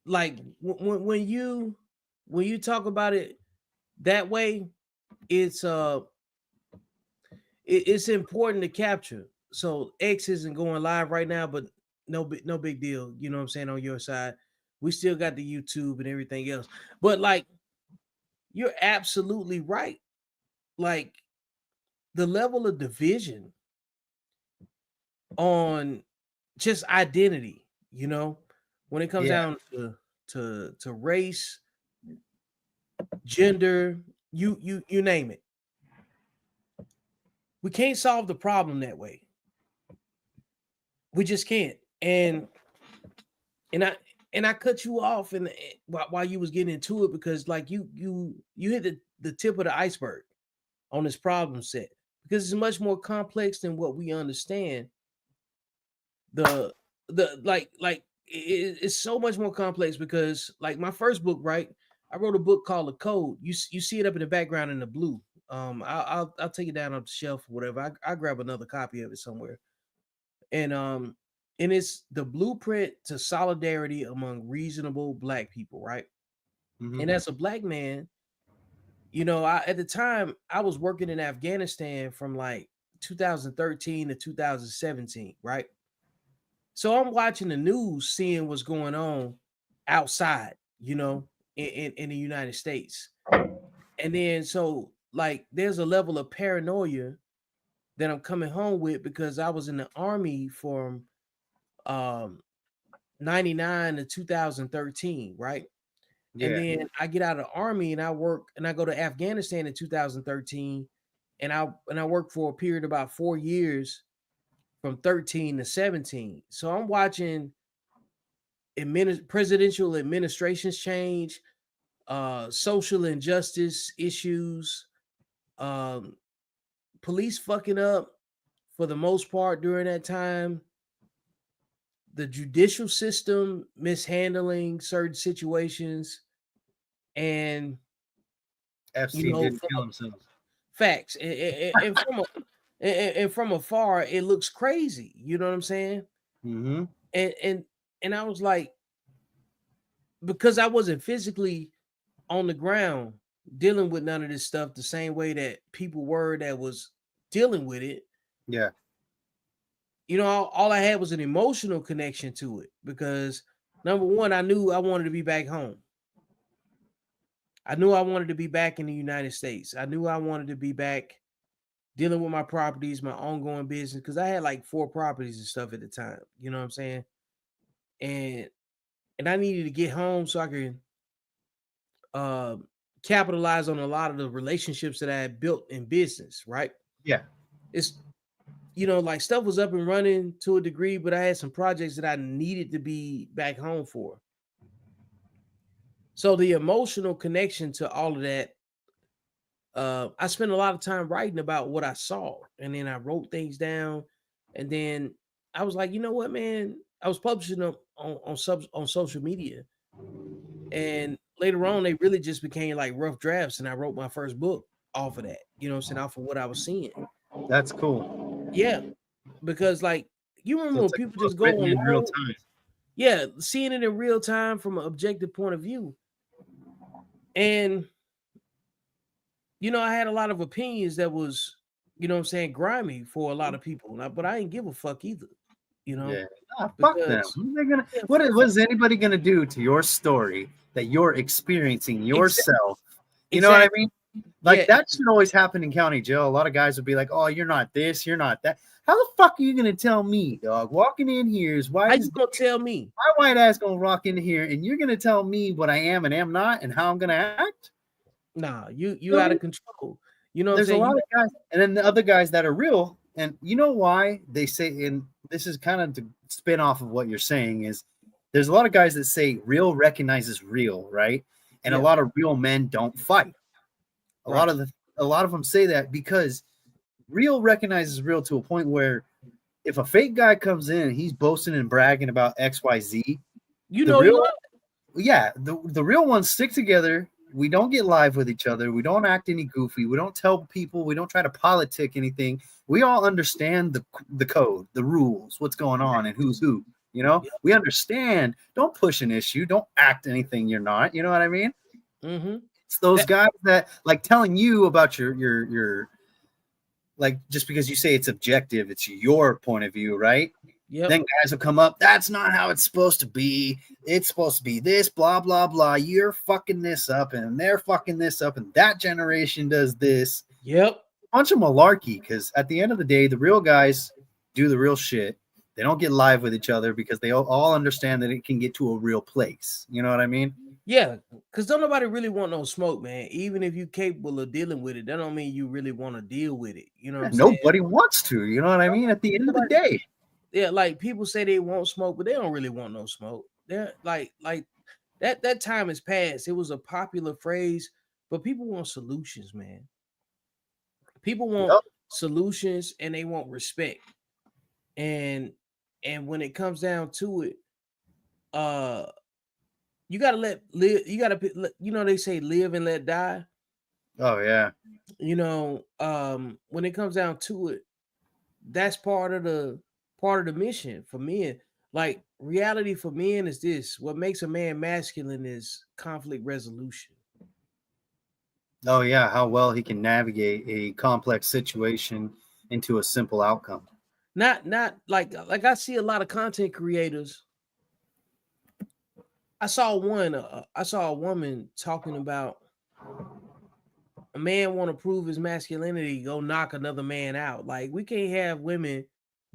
like when you talk about it that way, it's it's important to capture. So X isn't going live right now, but no big deal. You know what I'm saying on your side. We still got the YouTube and everything else. But like you're absolutely right. Like the level of division on just identity, when it comes Yeah. down to race, gender, you name it. We can't solve the problem that way. We just can't. And I and I cut you off and while you was getting into it because like you hit the tip of the iceberg on this problem set because it's much more complex than what we understand. The it's so much more complex because like my first book, right? I wrote a book called The Code. You see it up in the background in the blue. I'll take it down off the shelf or whatever. I grab another copy of it somewhere. And and it's the blueprint to solidarity among reasonable black people, right? Mm-hmm. And as a black man, I at the time I was working in Afghanistan from like 2013 to 2017, right? So I'm watching the news, seeing what's going on outside, in the United States. And then so like there's a level of paranoia that I'm coming home with because I was in the army from um 99 to 2013, right? And Yeah. then I get out of the army and I work and I go to Afghanistan in 2013 and I work for a period of about 4 years from 13 to 17. So I'm watching presidential administrations change, social injustice issues, um, police fucking up for the most part during that time, the judicial system mishandling certain situations, and Epstein didn't from kill himself. facts and from afar it looks crazy. You know what I'm saying? Mm-hmm. And I was like, because I wasn't physically on the ground dealing with none of this stuff the same way that people were that was dealing with it. Yeah. All I had was an emotional connection to it because number one, I knew I wanted to be back home. I knew I wanted to be back in the United States. I knew I wanted to be back dealing with my properties, my ongoing business, because I had like 4 properties and stuff at the time. You know what I'm saying? And I needed to get home so I could uh, capitalize on a lot of the relationships that I had built in business. Right? Yeah. It's like stuff was up and running to a degree, but I had some projects that I needed to be back home for. So the emotional connection to all of that, I spent a lot of time writing about what I saw, and then I wrote things down, and then I was like, you know what, man? I was publishing them on social media, and later on, they really just became like rough drafts, and I wrote my first book off of that. You know what I'm saying? Off of what I was seeing. That's cool. Yeah, because like you So remember when it's like people a book just go written in real along, time. yeah, seeing it in real time from an objective point of view, and I had a lot of opinions that was, what I'm saying, grimy for a lot of people. But I didn't give a fuck either, Yeah. Ah, fuck them. because What are they gonna? yeah, What is anybody gonna do to your story that you're experiencing exactly, yourself? You know what I exactly, mean? Like yeah. that should always happen in county jail. A lot of guys would be like, "Oh, you're not this, you're not that." How the fuck are you gonna tell me, dog? Walking in here is How white you as gonna tell me? my white ass gonna walk in here, and you're gonna tell me what I am and am not, and how I'm gonna act. Nah, you You know out what I of mean? control. You know what I'm There's a saying? lot of guys, and then the other guys that are real. And you know why they say, and this is kind of to spin off of what you're saying, is there's a lot of guys that say real recognizes real, right? And a Yeah, lot of real men don't fight. A lot right. of the a lot of them say that because real recognizes real to a point where if a fake guy comes in and he's boasting and bragging about XYZ, You the know he real lying. yeah, the real ones stick together. We don't get live with each other. We don't act any goofy. We don't tell people. We don't try to politic anything. We all understand the code, the rules, what's going on, and who's who. You know, Yep. we understand. Don't push an issue. Don't act anything you're not. You know what I mean? Mm-hmm. It's those guys that like telling you about your like, just because you say it's objective, it's your point of view, right? Yep. Then guys will come up. That's not how it's supposed to be. It's supposed to be this, blah, blah, blah. You're fucking this up, and they're fucking this up, and that generation does this. Yep. Bunch of malarkey, because at the end of the day, the real guys do the real shit. They don't get live with each other because they all understand that it can get to a real place. You know what I mean? Yeah, because don't nobody really want no smoke, man. Even if you're capable of dealing with it, that don't mean you really want to deal with it. You know what I'm saying? Nobody wants to. You know what I mean? At the end of the day. Yeah, like people say they want smoke, but they don't really want no smoke. They're like that time has passed. It was a popular phrase, but people want solutions, man. People want Yep. solutions and they want respect. And when it comes down to it, you gotta live. You gotta, they say live and let die. Oh yeah. When it comes down to it, that's part of the mission for men. Like reality for men is this: what makes a man masculine is conflict resolution. Oh yeah, how well he can navigate a complex situation into a simple outcome. Not like I see a lot of content creators. I saw a woman talking about a man want to prove his masculinity, go knock another man out. Like we can't have women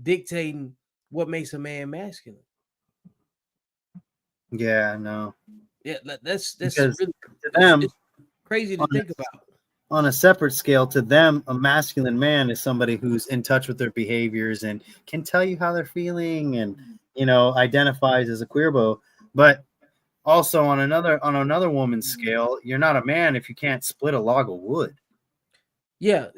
dictating what makes a man masculine. Yeah, no. Yeah, that's Because really to them, it's crazy to think about. on a separate scale, to them, a masculine man is somebody who's in touch with their behaviors and can tell you how they're feeling, and identifies as a queerbo. But also on another woman's scale, you're not a man if you can't split a log of wood. Yeah,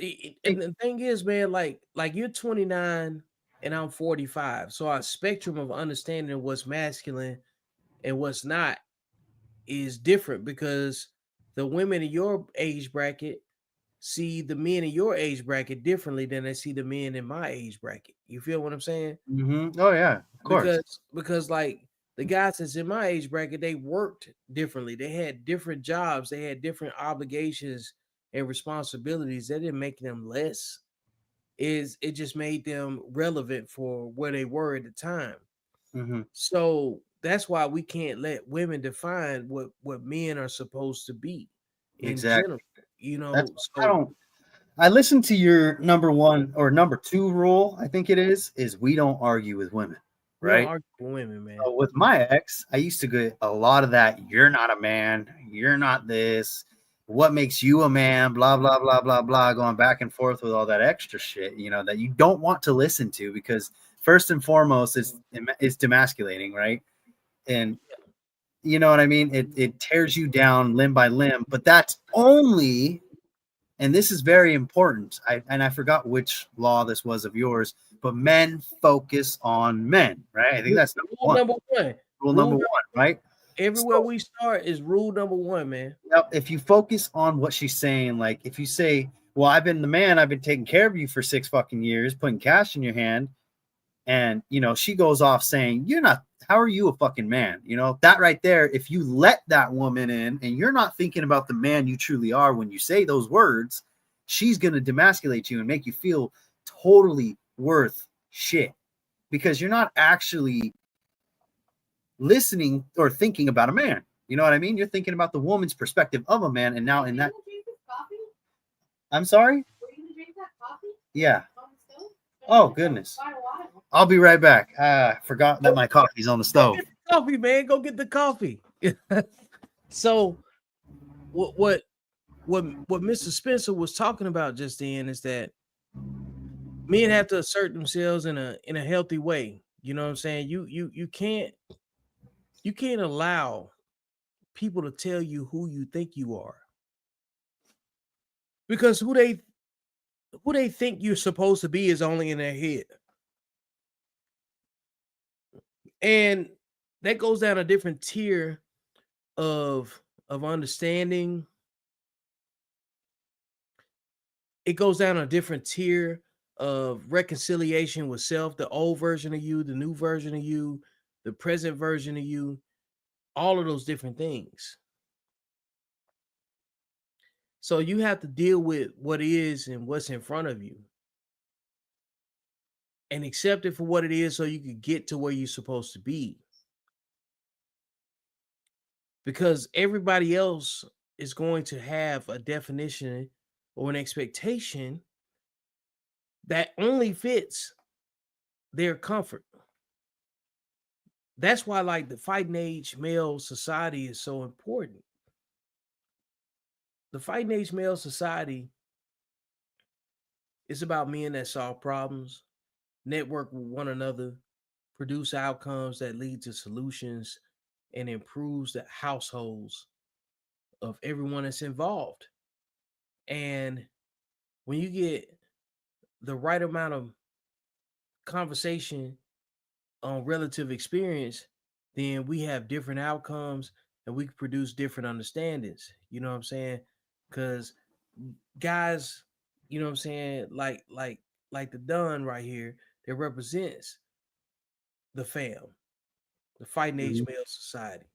and the thing is, man, like you're 29 and I'm 45, so our spectrum of understanding what's masculine and what's not is different because the women in your age bracket see the men in your age bracket differently than they see the men in my age bracket. You feel what I'm saying? Mm-hmm. Oh yeah, of course. Because like the guys that's in my age bracket, they worked differently. They had different jobs, they had different obligations and responsibilities. That didn't make them less. It just made them relevant for where they were at the time. Mm-hmm. So that's why we can't let women define what men are supposed to be in Exactly. general. That's I So don't. I listened to your number one or number two rule. I think it is we don't argue with women, we don't right? argue with women, man. So with my ex, I used to get a lot of that. You're not a man. You're not this. What makes you a man? Blah blah blah blah blah. Going back and forth with all that extra shit, that you don't want to listen to, because first and foremost, it's demasculating, right? And you know what I mean. It tears you down limb by limb. But that's only, and this is very important. I forgot which law this was of yours, but men focus on men, right? I think that's number Rule one. number one. Rule number one, right? Everywhere So, we start is rule number one, man. if you focus on what she's saying, like if you say, well, I've been the man, I've been taking care of you for 6 fucking years, putting cash in your hand, and she goes off saying, you're not, how are you a fucking man? That right there, if you let that woman in and you're not thinking about the man you truly are when you say those words, she's going to demasculate you and make you feel totally worth shit, because you're not actually listening or thinking about a man. You know what I mean? You're thinking about the woman's perspective of a man. And now in that, I'm sorry? Were you gonna drink that coffee? Yeah. On the stove? Oh goodness. Quite a while. I'll be right back. I forgot that my coffee's on the stove. Coffee, man. Go get the coffee. So what Mr. Spencer was talking about just then is that men have to assert themselves in a healthy way. You know what I'm saying? You can't allow people to tell you who you think you are, because who they think you're supposed to be is only in their head, and that goes down a different tier of understanding. It goes down a different tier of reconciliation with self, the old version of you, the new version of you, the present version of you, all of those different things. So you have to deal with what is and what's in front of you and accept it for what it is so you can get to where you're supposed to be. Because everybody else is going to have a definition or an expectation that only fits their comfort. That's why, like, the fighting age male society is so important. The fighting age male society is about men that solve problems, network with one another, produce outcomes that lead to solutions, and improves the households of everyone that's involved. And when you get the right amount of conversation on relative experience, then we have different outcomes and we can produce different understandings. You know what I'm saying? Because guys, you know what I'm saying, like the Don right here, that represents the fam, the fighting age Mhm. male society.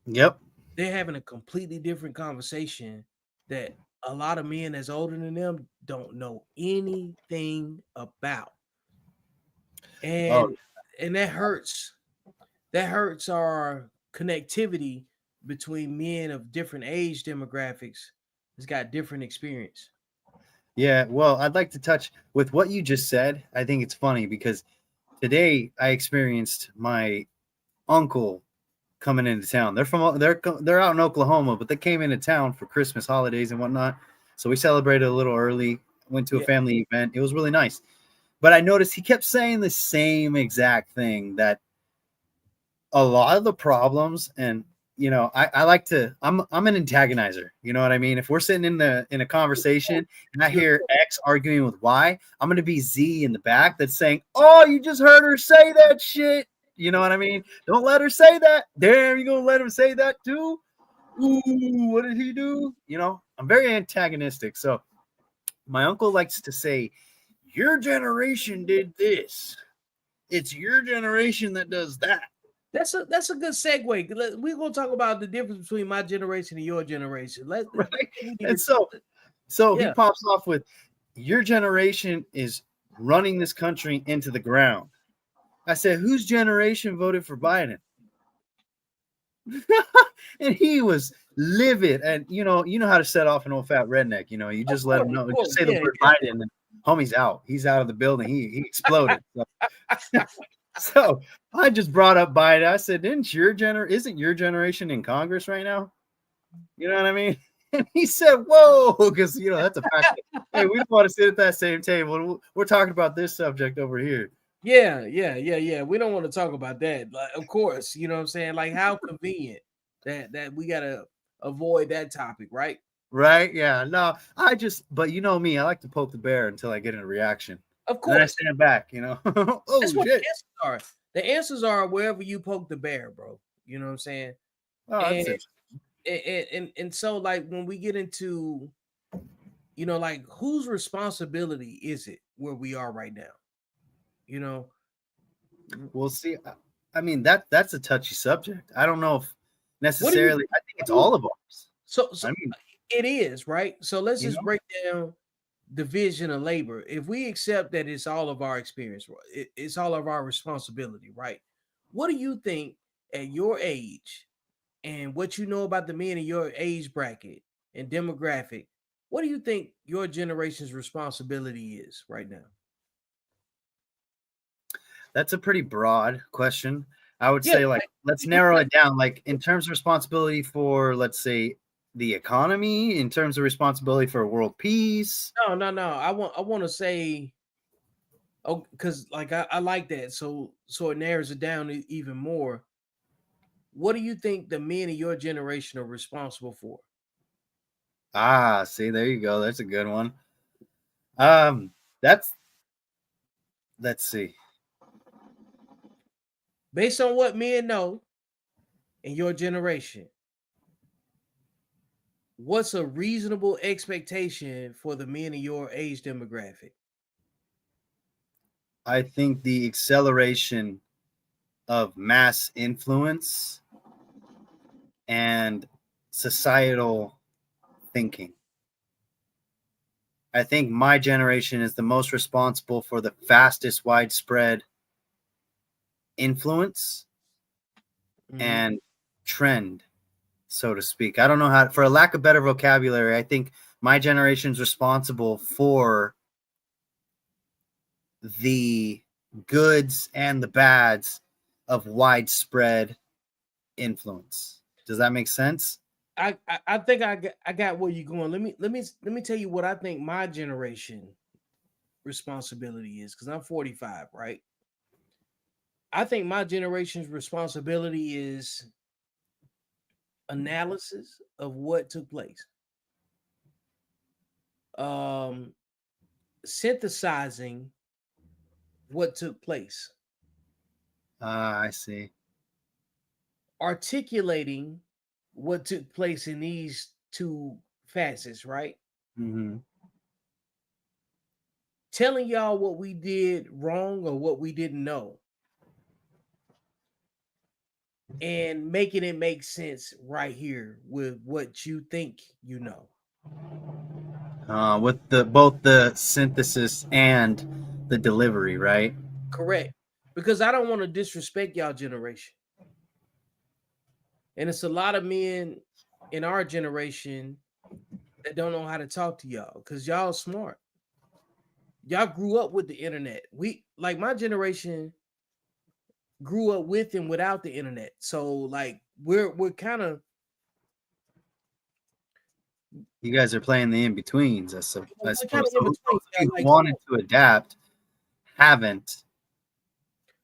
Yep. They're having a completely different conversation that a lot of men that's older than them don't know anything about. Oh, And that hurts. That hurts our connectivity between men of different age demographics that's got different experience. yeah. Well, I'd like to touch with what you just said. I think it's funny because today I experienced my uncle coming into town. They're out in Oklahoma, but they came into town for Christmas holidays and whatnot. So we celebrated a little early. Went to a Yeah. family event. It was really nice. But I noticed he kept saying the same exact thing, that a lot of the problems, and I like to, I'm an antagonizer, you know what I mean? If we're sitting in a conversation and I hear X arguing with Y, I'm gonna be Z in the back that's saying, oh, you just heard her say that shit. You know what I mean? Don't let her say that. Damn, you gonna let him say that too? Ooh, what did he do? I'm very antagonistic. So my uncle likes to say, your generation did this. It's your generation that does that. That's a good segue. We're gonna talk about the difference between my generation and your generation. Right? We need And to- so he yeah. pops off with, your generation is running this country into the ground. I said, whose generation voted for Biden? And he was livid. And you know how to set off an old fat redneck. You just let him know. Just say the word Biden, and homie's out. He's out of the building. He exploded. So I just brought up Biden. I said, isn't your generation in Congress right now? You know what I mean? And he said, whoa, because that's a fact. Hey, we don't want to sit at that same table. We're talking about this subject over here. Yeah. We don't want to talk about that. Like, of course, you know what I'm saying? Like, how convenient that we gotta avoid that topic, right? Right? Yeah. No, but you know me, I like to poke the bear until I get a reaction. Of And then I course. stand back, Oh, That's what shit. the answers are. The answers are wherever you poke the bear, bro. You know what I'm saying? Oh, that's And it. and so, like, when we get into, like, whose responsibility is it where we are right now? We'll see. I mean, that's a touchy subject. I don't know if necessarily, I think it's what do you- all of ours. So I mean, it is, right? So let's You just know? break down division of labor. If we accept that it's all of our experience, it's all of our responsibility, right? What do you think at your age and what you know about the men in your age bracket and demographic? What do you think your generation's responsibility is right now? That's a pretty broad question. I would Yeah, say, like, let's narrow it down. Like, in terms of responsibility for, let's say, the economy, in terms of responsibility for world peace. no. I want to say, oh, because like I like that. So it narrows it down even more. What do you think the men of your generation are responsible for? See, there you go. That's a good one. That's let's see. Based on what men know in your generation, what's a reasonable expectation for the men in your age demographic? I think the acceleration of mass influence and societal thinking. I think my generation is the most responsible for the fastest widespread influence and trend, so to speak. I don't know how, for a lack of better vocabulary, I think my generation's responsible for the goods and the bads of widespread influence. Does that make sense? I think I got where you're going. Let me tell you what I think my generation responsibility is, because I'm 45, right? I think my generation's responsibility is analysis of what took place. Synthesizing what took place. I see. Articulating what took place in these two facets, right? Mm-hmm. Telling y'all what we did wrong or what we didn't know, and making it make sense right here with what you think you know. With the both the synthesis and the delivery, right? Correct. Because I don't want to disrespect y'all generation. And it's a lot of men in our generation that don't know how to talk to y'all because y'all smart. Y'all grew up with the internet. We, like, my generation grew up with and without the internet. So like we're kind of, You guys are playing the in-betweens, I we're suppose. kind of So in those between. of you Like, who wanted to adapt haven't.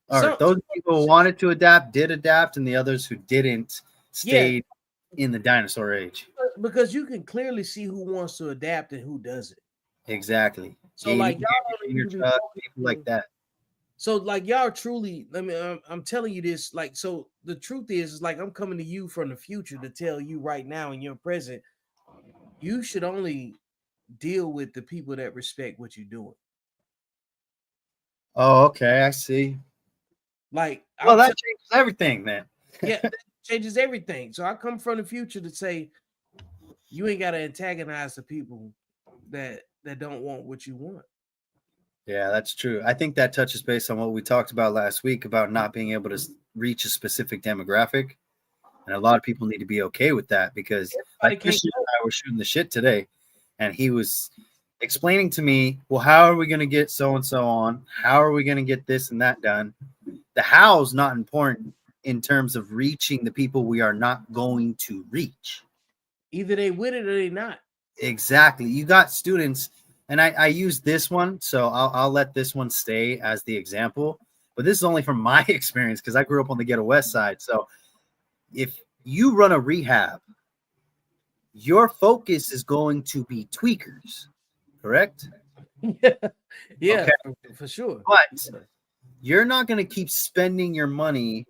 Or some, those people who wanted to adapt did adapt, and the others who didn't yeah, stayed in the dinosaur age. because you can clearly see who wants to adapt and who doesn't. Exactly. So like y'all don't need to be Vaynerchuk, people like that. So like y'all truly, let me I'm telling you this, like, so the truth is like I'm coming to you from the future to tell you right now in your present, you should only deal with the people that respect what you're doing. Oh, okay, I see. Like, Well, that changes everything then. yeah, that changes everything. So I come from the future to say you ain't got to antagonize the people that don't want what you want. Yeah, that's true. I think that touches base on what we talked about last week about not being able to reach a specific demographic. And a lot of people need to be okay with that because, like, Christian and I were shooting the shit today, and he was explaining to me, well, how are we going to get so and so on? How are we going to get this and that done? The how is not important in terms of reaching the people we are not going to reach. Either they with it or they not. Exactly. You got students, and I use this one, so I'll let this one stay as the example. But this is only from my experience because I grew up on the Ghetto West Side. So if you run a rehab, your focus is going to be tweakers, correct? Yeah, okay. for sure. But you're not going to keep spending your money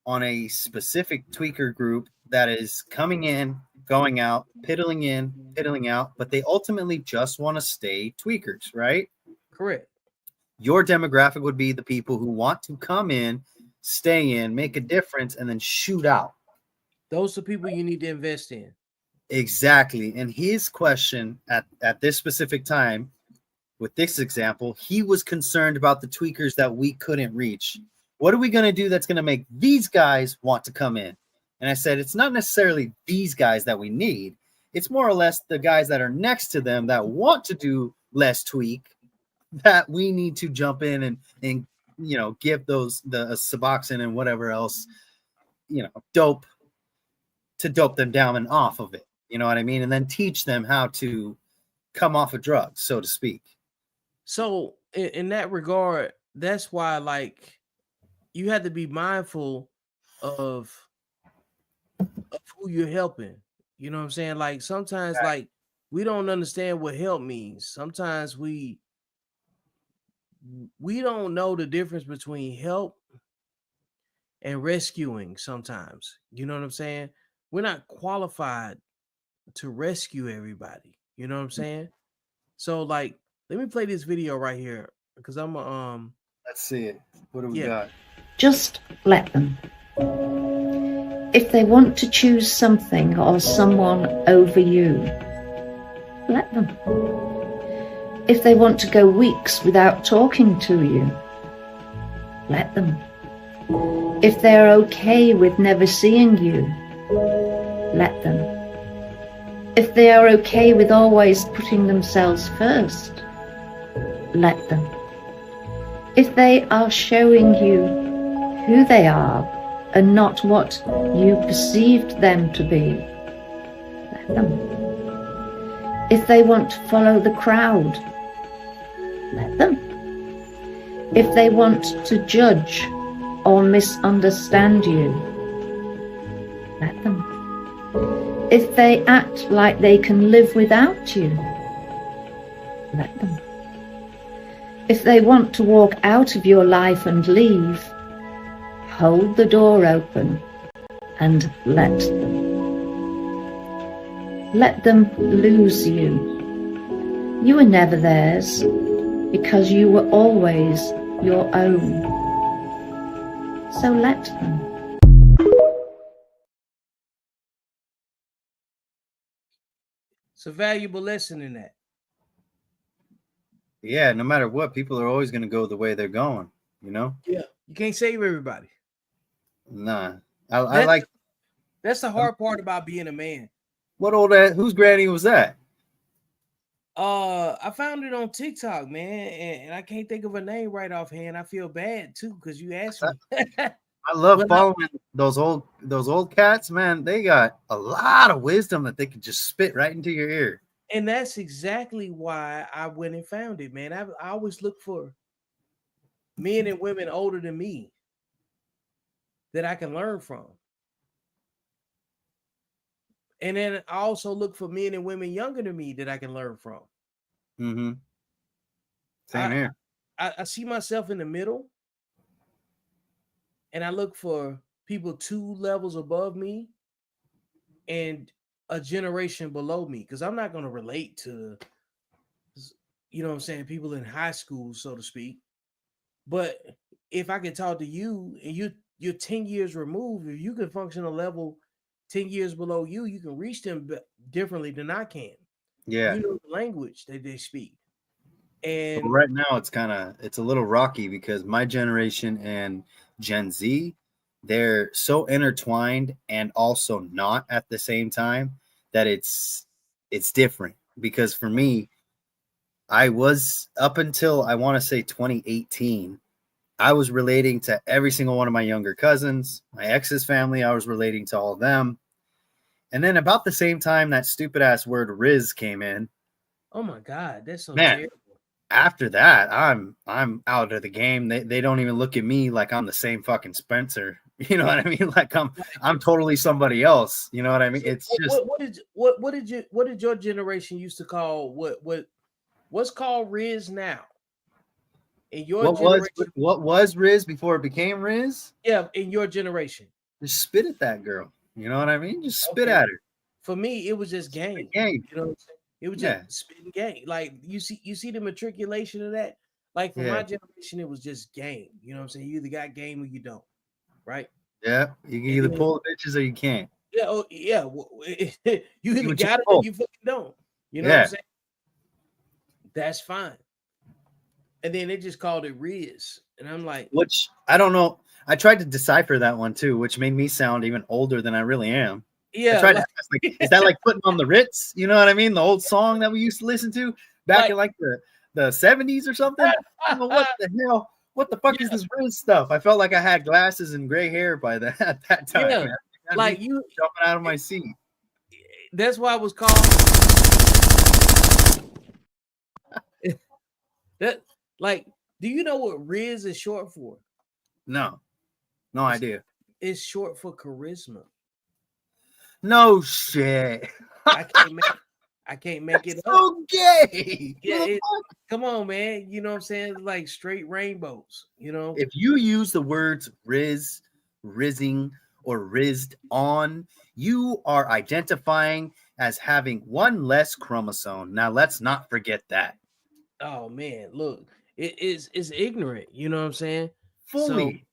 on a specific tweaker group that is coming in, going out, piddling in, piddling out, but they ultimately just want to stay tweakers, right? Correct. Your demographic would be the people who want to come in, stay in, make a difference, and then shoot out. Those are people you need to invest in. Exactly. And his question at this specific time, with this example, he was concerned about the tweakers that we couldn't reach. What are we going to do that's going to make these guys want to come in? And I said, it's not necessarily these guys that we need. It's more or less the guys that are next to them that want to do less tweak that we need to jump in and you know, give those the Suboxone and whatever else, you know, dope to dope them down and off of it. You know what I mean? And then teach them how to come off of drugs, so to speak. So in that regard, that's why like you have to be mindful of who you're helping. You know what I'm saying? Like sometimes like we don't understand what help means. Sometimes we don't know the difference between help and rescuing sometimes. You know what I'm saying? We're not qualified to rescue everybody. You know what I'm saying? So like let me play this video right here because I'm Let's see it. What do we yeah. got? Just let them. If they want to choose something or someone over you, let them. If they want to go weeks without talking to you, let them. If they're okay with never seeing you, let them. If they are okay with always putting themselves first, let them. If they are showing you who they are and not what you perceived them to be, let them. If they want to follow the crowd, let them. If they want to judge or misunderstand you, let them. If they act like they can live without you, let them. If they want to walk out of your life and leave, hold the door open and let them. Let them lose you. You were never theirs because you were always your own. So let them. It's a valuable lesson in that. Yeah, no matter what, people are always going to go the way they're going, you know? Yeah. You can't save everybody. Nah. I like. That's the hard part about being a man. What whose granny was that? I found it on TikTok, man, and I can't think of a name right offhand. I feel bad too because you asked me. I love But following those old cats, man. They got a lot of wisdom that they can just spit right into your ear. And that's exactly why I went and found it, man. I always look for men and women older than me that I can learn from. And then I also look for men and women younger than me that I can learn from. Mm-hmm. Same here. I see myself in the middle, and I look for people 2 levels above me and a generation below me, because I'm not going to relate to, you know what I'm saying, people in high school, so to speak. But if I can talk to you and you're 10 years removed, if you can function a level 10 years below you, you can reach them differently than I can. Yeah. You know the language that they speak. But And right now it's a little rocky because my generation and Gen Z, they're so intertwined and also not at the same time that it's different. Because for me, I was up until I want to say 2018, I was relating to every single one of my younger cousins, my ex's family. I was relating to all of them. And then about the same time that stupid ass word Riz came in, oh my God, that's so man, terrible. after that, I'm out of the game. They don't even look at me like I'm the same fucking Spencer. You know what I mean? Like I'm totally somebody else. You know what I mean? It's just What did your generation used to call what's called Riz now? In your generation, what was Riz before it became Riz? yeah, in your generation. Just spit at that girl. You know what I mean? Just spit Okay. at her. For me, it was just game. Game. You know what I'm saying? It was just spitting game. Like you see the matriculation of that. Like for my generation, it was just game. You know what I'm saying? You either got game or you don't, right? Yeah, you can either pull the bitches or you can't. Yeah, oh yeah. You either what got it you or you fucking don't. You know what I'm saying? That's fine. And then they just called it Riz, and I'm like, which I don't know. I tried to decipher that one too, which made me sound even older than I really am. yeah, I tried to ask, like, is that like putting on the Ritz? You know what I mean? The old song that we used to listen to back in like the 70s or something. You know, what the hell? What the fuck is this Riz stuff? I felt like I had glasses and gray hair by that at that time. Yeah, man. like you jumping out of my seat. That's why it was called that. Like, do you know what Riz is short for? No idea. It's short for charisma. No shit. I can't make it up. So gay. Yeah, come on, man. You know what I'm saying? Like straight rainbows. You know, if you use the words Riz, rizzing, or rizzed on, you are identifying as having one less chromosome. Now let's not forget that. Oh man, look, it's ignorant. You know what I'm saying? Fully.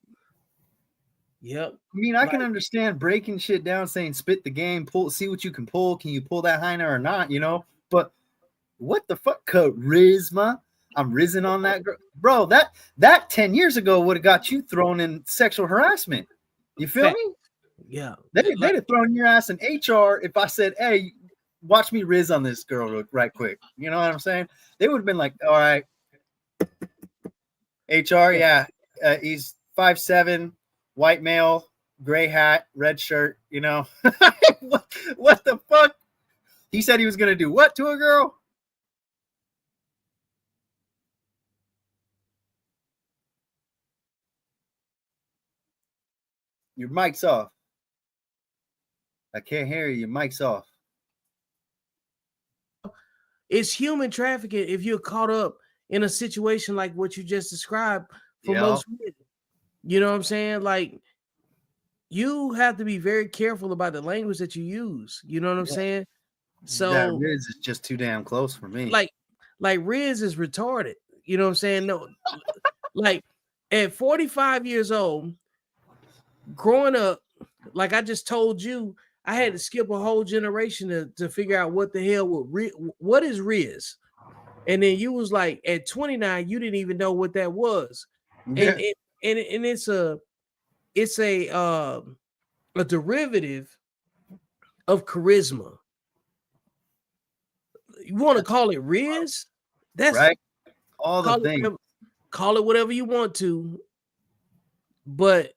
Yep. I mean, I can understand breaking shit down, saying spit the game, see what you can pull. Can you pull that Heiner or not? You know, but what the fuck, charisma? I'm risen on that girl, bro. That 10 years ago would have got you thrown in sexual harassment. You feel me? Yeah. They'd have thrown your ass in HR if I said, "Hey, watch me riz on this girl right quick." You know what I'm saying? They would have been like, "All right, HR, yeah, he's 5'7", white male, gray hat, red shirt." You know, what the fuck? He said he was gonna do what to a girl? Your mic's off. I can't hear you. Your mic's off. It's human trafficking if you're caught up in a situation like what you just described for most women. You know what I'm saying? Like, you have to be very careful about the language that you use. You know what I'm saying? So that Riz is just too damn close for me. Like Riz is retarded. You know what I'm saying? No, like at 45 years old, growing up, like I just told you, I had to skip a whole generation to figure out what the hell what is Riz. And then you was like, at 29, you didn't even know what that was. Yeah. And it's a derivative of charisma. You want to call it Riz? That's right. All the things. Call it whatever you want to, but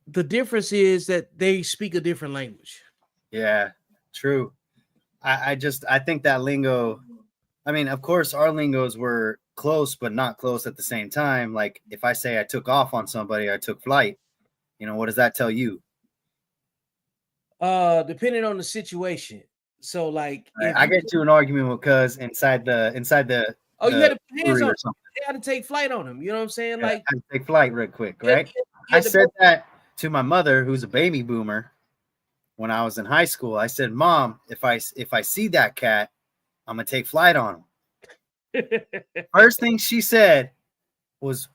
the difference is that they speak a different language. Yeah, true. I think that lingo, I mean, of course, our lingos were close, but not close at the same time. Like if I say I took off on somebody, I took flight, you know, what does that tell you? Depending on the situation. So like I get into an argument with cuz inside the you had to put hands on something. They had to take flight on him. You know what I'm saying? Yeah, like I had to take flight real quick, right? I said that to my mother, who's a baby boomer, when I was in high school. I said, "Mom, if I see that cat, I'm gonna take flight on him." First thing she said was,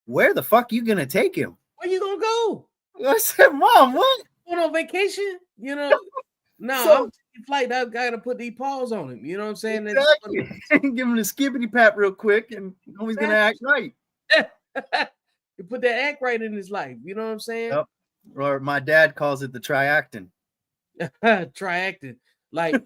"Where the fuck you gonna take him? Where you gonna go?" I said, "Mom, what? Going on vacation? You know, no, I'm taking flight. I gotta put these paws on him. You know what I'm saying? Exactly. Give him a skippity pap real quick, and he's gonna act right." You put that act right in his life. You know what I'm saying? Yep. Or my dad calls it the triactin. Triactin. Like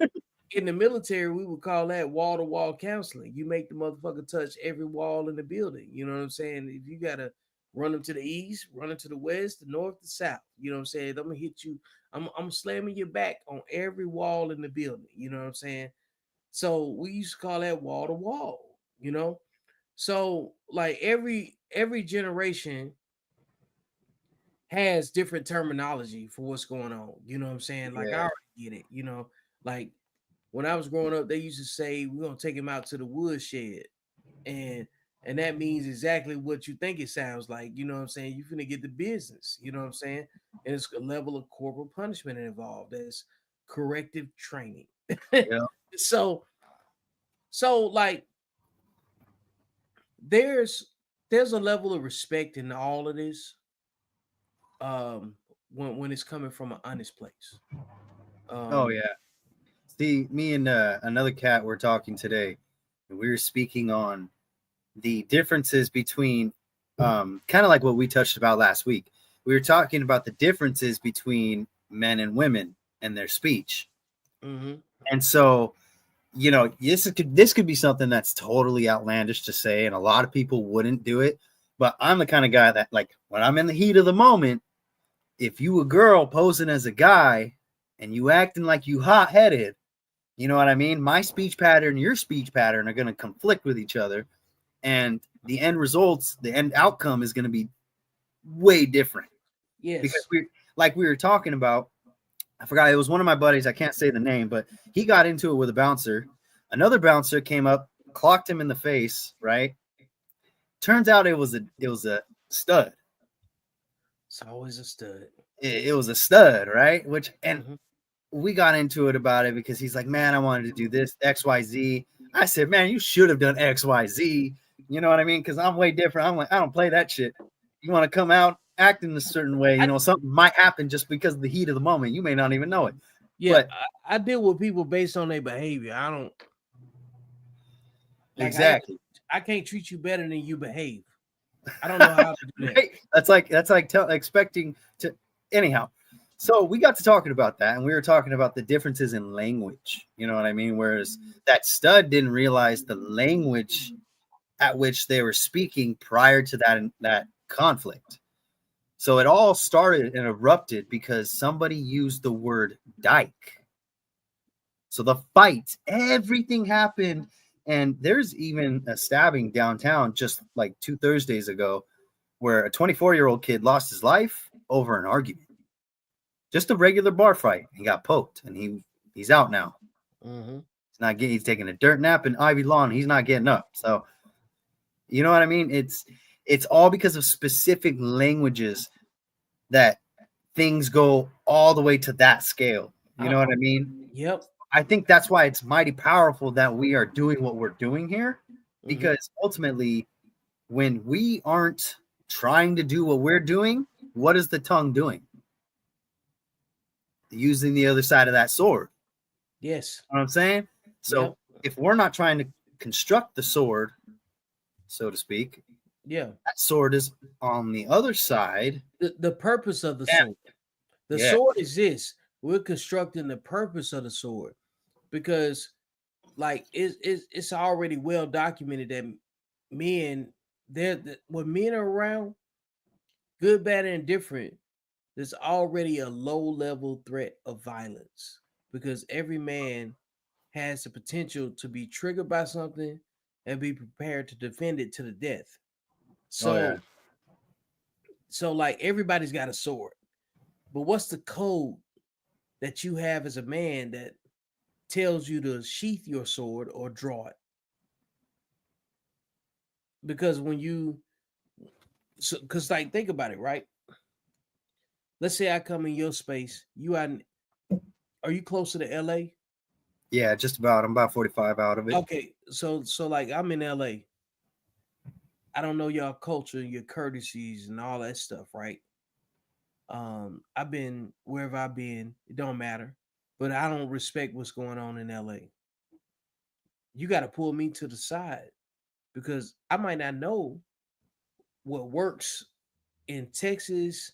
in the military, we would call that wall-to-wall counseling. You make the motherfucker touch every wall in the building. You know what I'm saying? If you gotta run them to the east, run them to the west, the north, the south. You know what I'm saying? I'm gonna hit you. I'm slamming your back on every wall in the building. You know what I'm saying? So we used to call that wall to wall. You know, so like every generation has different terminology for what's going on. You know what I'm saying? Like I already get it. You know, like when I was growing up, they used to say we're gonna take him out to the woodshed, and that means exactly what you think it sounds like. You know what I'm saying? You're gonna get the business. You know what I'm saying? And it's a level of corporal punishment involved. There's corrective training. Yeah. So like there's a level of respect in all of this. When it's coming from an honest place. Oh yeah. See, me and another cat were talking today, and we were speaking on the differences between kind of like what we touched about last week. We were talking about the differences between men and women and their speech. Mm-hmm. And so, you know, this could be something that's totally outlandish to say, and a lot of people wouldn't do it. But I'm the kind of guy that, like, when I'm in the heat of the moment, if you a girl posing as a guy and you acting like you hot-headed, you know what I mean? My speech pattern, your speech pattern are going to conflict with each other. And the end results, the end outcome is going to be way different. Yes. Because we were talking about, I forgot, it was one of my buddies, I can't say the name, but he got into it with a bouncer. Another bouncer came up, clocked him in the face, right? Turns out it was a stud. It's always a stud. It was a stud, right? We got into it about it because he's like, "Man, I wanted to do this XYZ." I said, "Man, you should have done XYZ." You know what I mean? Because I'm way different. I'm like, I don't play that shit. You want to come out acting a certain way, something might happen just because of the heat of the moment. You may not even know it. Yeah, But I deal with people based on their behavior. I don't like exactly. I can't treat you better than you behave. I don't know how to do that. Right? That's like expecting to. Anyhow, so we got to talking about that, and we were talking about the differences in language. You know what I mean? Whereas that stud didn't realize the language at which they were speaking prior to that conflict. So it all started and erupted because somebody used the word dyke. So the fight, everything happened. And there's even a stabbing downtown just like 2 Thursdays ago where a 24-year-old kid lost his life over an argument. Just a regular bar fight. He got poked and he's out now. Mm-hmm. He's taking a dirt nap in Ivy Lawn. He's not getting up. So, you know what I mean? It's all because of specific languages that things go all the way to that scale. You know what I mean? Yep. I think that's why it's mighty powerful that we are doing what we're doing here, because ultimately, when we aren't trying to do what we're doing, what is the tongue doing? Using the other side of that sword. Yes. You know what I'm saying? So if we're not trying to construct the sword, so to speak, that sword is on the other side. The purpose of the sword. The sword exists. We're constructing the purpose of the sword because, like, it's already well documented that men, when men are around, good, bad, and indifferent, there's already a low-level threat of violence because every man has the potential to be triggered by something and be prepared to defend it to the death. So, so like everybody's got a sword, but what's the code that you have as a man that tells you to sheath your sword or draw it? Because when you, because like think about it, right? Let's say I come in your space. Are you closer to LA? Yeah, just about. I'm about 45 out of it. Okay, so like I'm in LA. I don't know y'all culture, your courtesies, and all that stuff, right? I've been wherever I've been, it don't matter, but I don't respect what's going on in LA. You got to pull me to the side because I might not know what works in Texas,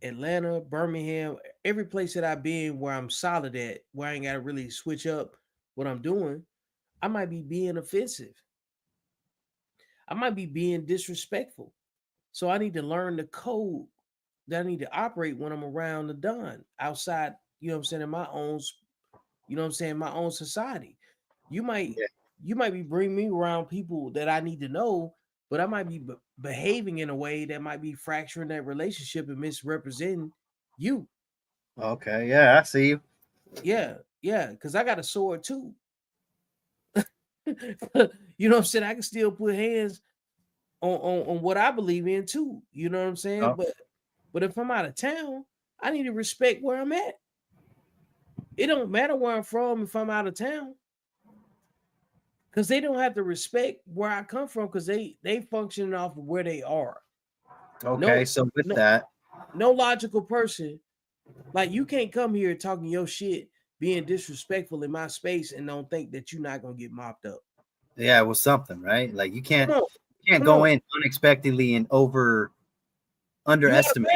Atlanta, Birmingham, every place that I've been where I'm solid at, where I ain't got to really switch up what I'm doing. I might be being offensive. I might be being disrespectful. So I need to learn the code that I need to operate when I'm around the done outside, you know what I'm saying, in my own, you know what I'm saying, my own society. You might be bringing me around people that I need to know, but I might be behaving in a way that might be fracturing that relationship and misrepresenting you. Okay, yeah, I see you. Yeah, because I got a sword too. You know what I'm saying? I can still put hands on what I believe in too. You know what I'm saying? But if I'm out of town, I need to respect where I'm at. It don't matter where I'm from if I'm out of town. Because they don't have to respect where I come from because they functioning off of where they are. Okay, so with that, no logical person, like you can't come here talking your shit, being disrespectful in my space and don't think that you're not gonna get mopped up. Yeah, it was something, right? Like you can't go in unexpectedly and underestimate.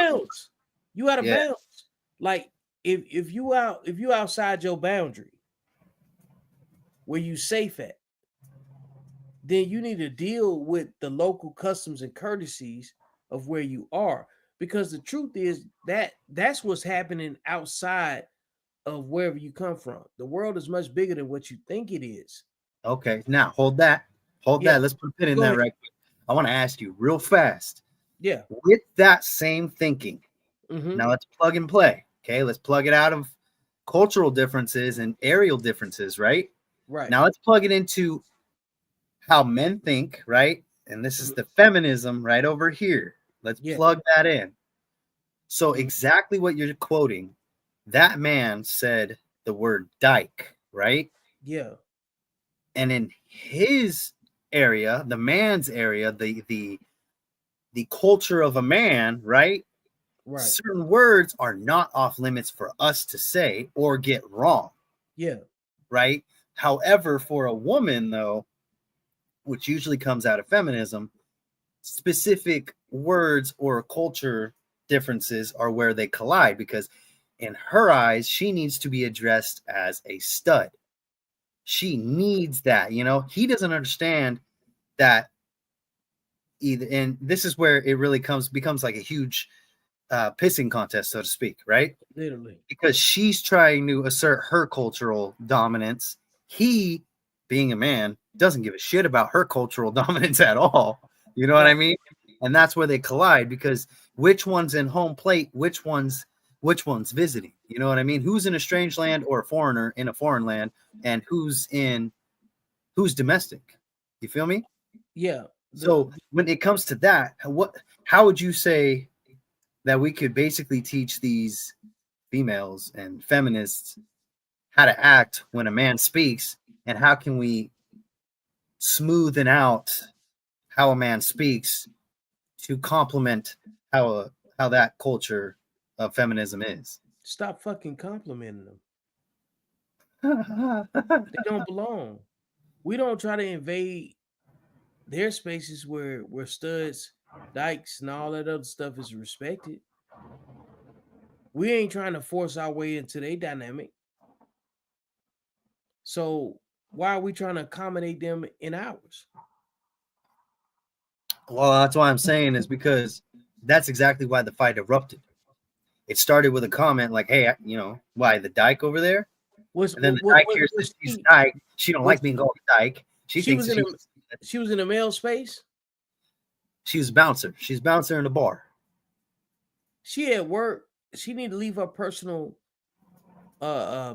You out of bounds. Like if you outside your boundary where you safe at, then you need to deal with the local customs and courtesies of where you are. Because the truth is that's what's happening outside of wherever you come from. The world is much bigger than what you think it is. Okay, now hold that. Let's put a pin in that right quick. I want to ask you real fast. Yeah. With that same thinking, now let's plug and play. Okay, let's plug it out of cultural differences and aerial differences, right? Right. Now let's plug it into how men think, right? And this is the feminism right over here. Let's plug that in. So exactly what you're quoting, that man said the word dyke, right? Yeah. And in his area, the man's area, the the culture of a man, right? Right. Certain words are not off limits for us to say or get wrong, Yeah. right? However, for a woman, though, which usually comes out of feminism, specific words or culture differences are where they collide, because in her eyes, she needs to be addressed as a stud. She needs that, you know. He doesn't understand that either, and this is where it really becomes like a huge pissing contest, so to speak, right? Literally. Because she's trying to assert her cultural dominance. He, being a man, doesn't give a shit about her cultural dominance at all. You know what I mean? And that's where they collide, because which one's in home plate, which one's visiting? You know what I mean? Who's in a strange land or a foreigner in a foreign land, and who's domestic? You feel me? Yeah. So when it comes to that, how would you say that we could basically teach these females and feminists how to act when a man speaks, and how can we smoothen out how a man speaks to complement how that culture of feminism is? Stop fucking complimenting them. They don't belong. We don't try to invade their spaces where studs, dykes, and all that other stuff is respected. We ain't trying to force our way into their dynamic. So why are we trying to accommodate them in ours? Well, that's why I'm saying, is because that's exactly why the fight erupted. It started with a comment like, "Hey, you know, why the dyke over there?" And then the dyke hears that she's a dyke. She don't like being called a dyke. She thinks she was in a male space. She was a bouncer. She's a bouncer in a bar. She at work. She need to leave her personal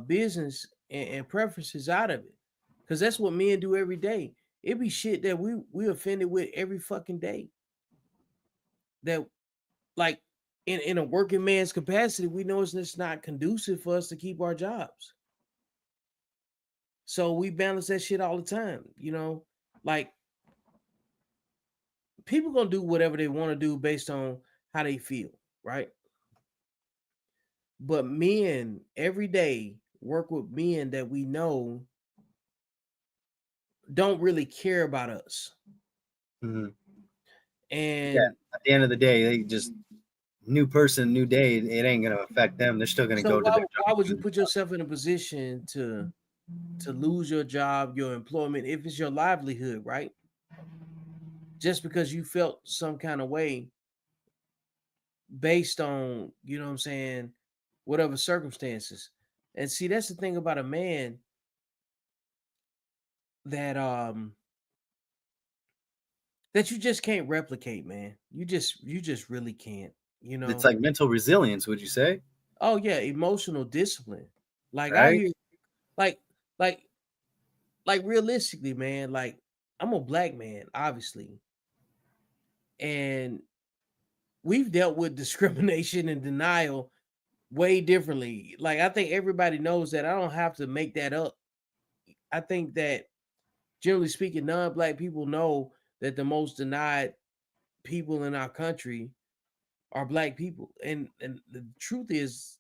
business and preferences out of it, because that's what men do every day. It be shit that we offended with every fucking day. That, like, in a working man's capacity, we know it's not conducive for us to keep our jobs. So we balance that shit all the time, you know. Like, people gonna do whatever they want to do based on how they feel, right? But men every day work with men that we know don't really care about us. Mm-hmm. And yeah, at the end of the day, they just new person, new day. It ain't gonna affect them. They're still gonna go to their job. Why would you put yourself in a position to lose your job, your employment, if it's your livelihood, right? Just because you felt some kind of way based on, you know what I'm saying, whatever circumstances. And see, that's the thing about a man that that you just can't replicate, man. You just really can't, you know. It's like mental resilience, would you say? Oh yeah, emotional discipline. Like, right? I hear, like realistically, man, like, I'm a black man, obviously. And we've dealt with discrimination and denial way differently. Like, I think everybody knows that. I don't have to make that up. I think that, generally speaking, non-black people know that the most denied people in our country are black people. And the truth is,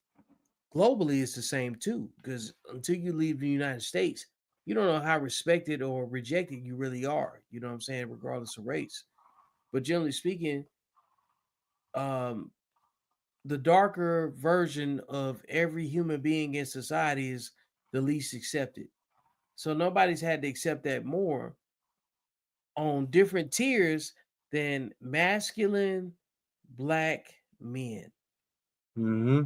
globally, it's the same too. Because until you leave the United States, you don't know how respected or rejected you really are. You know what I'm saying? Regardless of race. But generally speaking, the darker version of every human being in society is the least accepted. So nobody's had to accept that more on different tiers than masculine black men. Mm-hmm.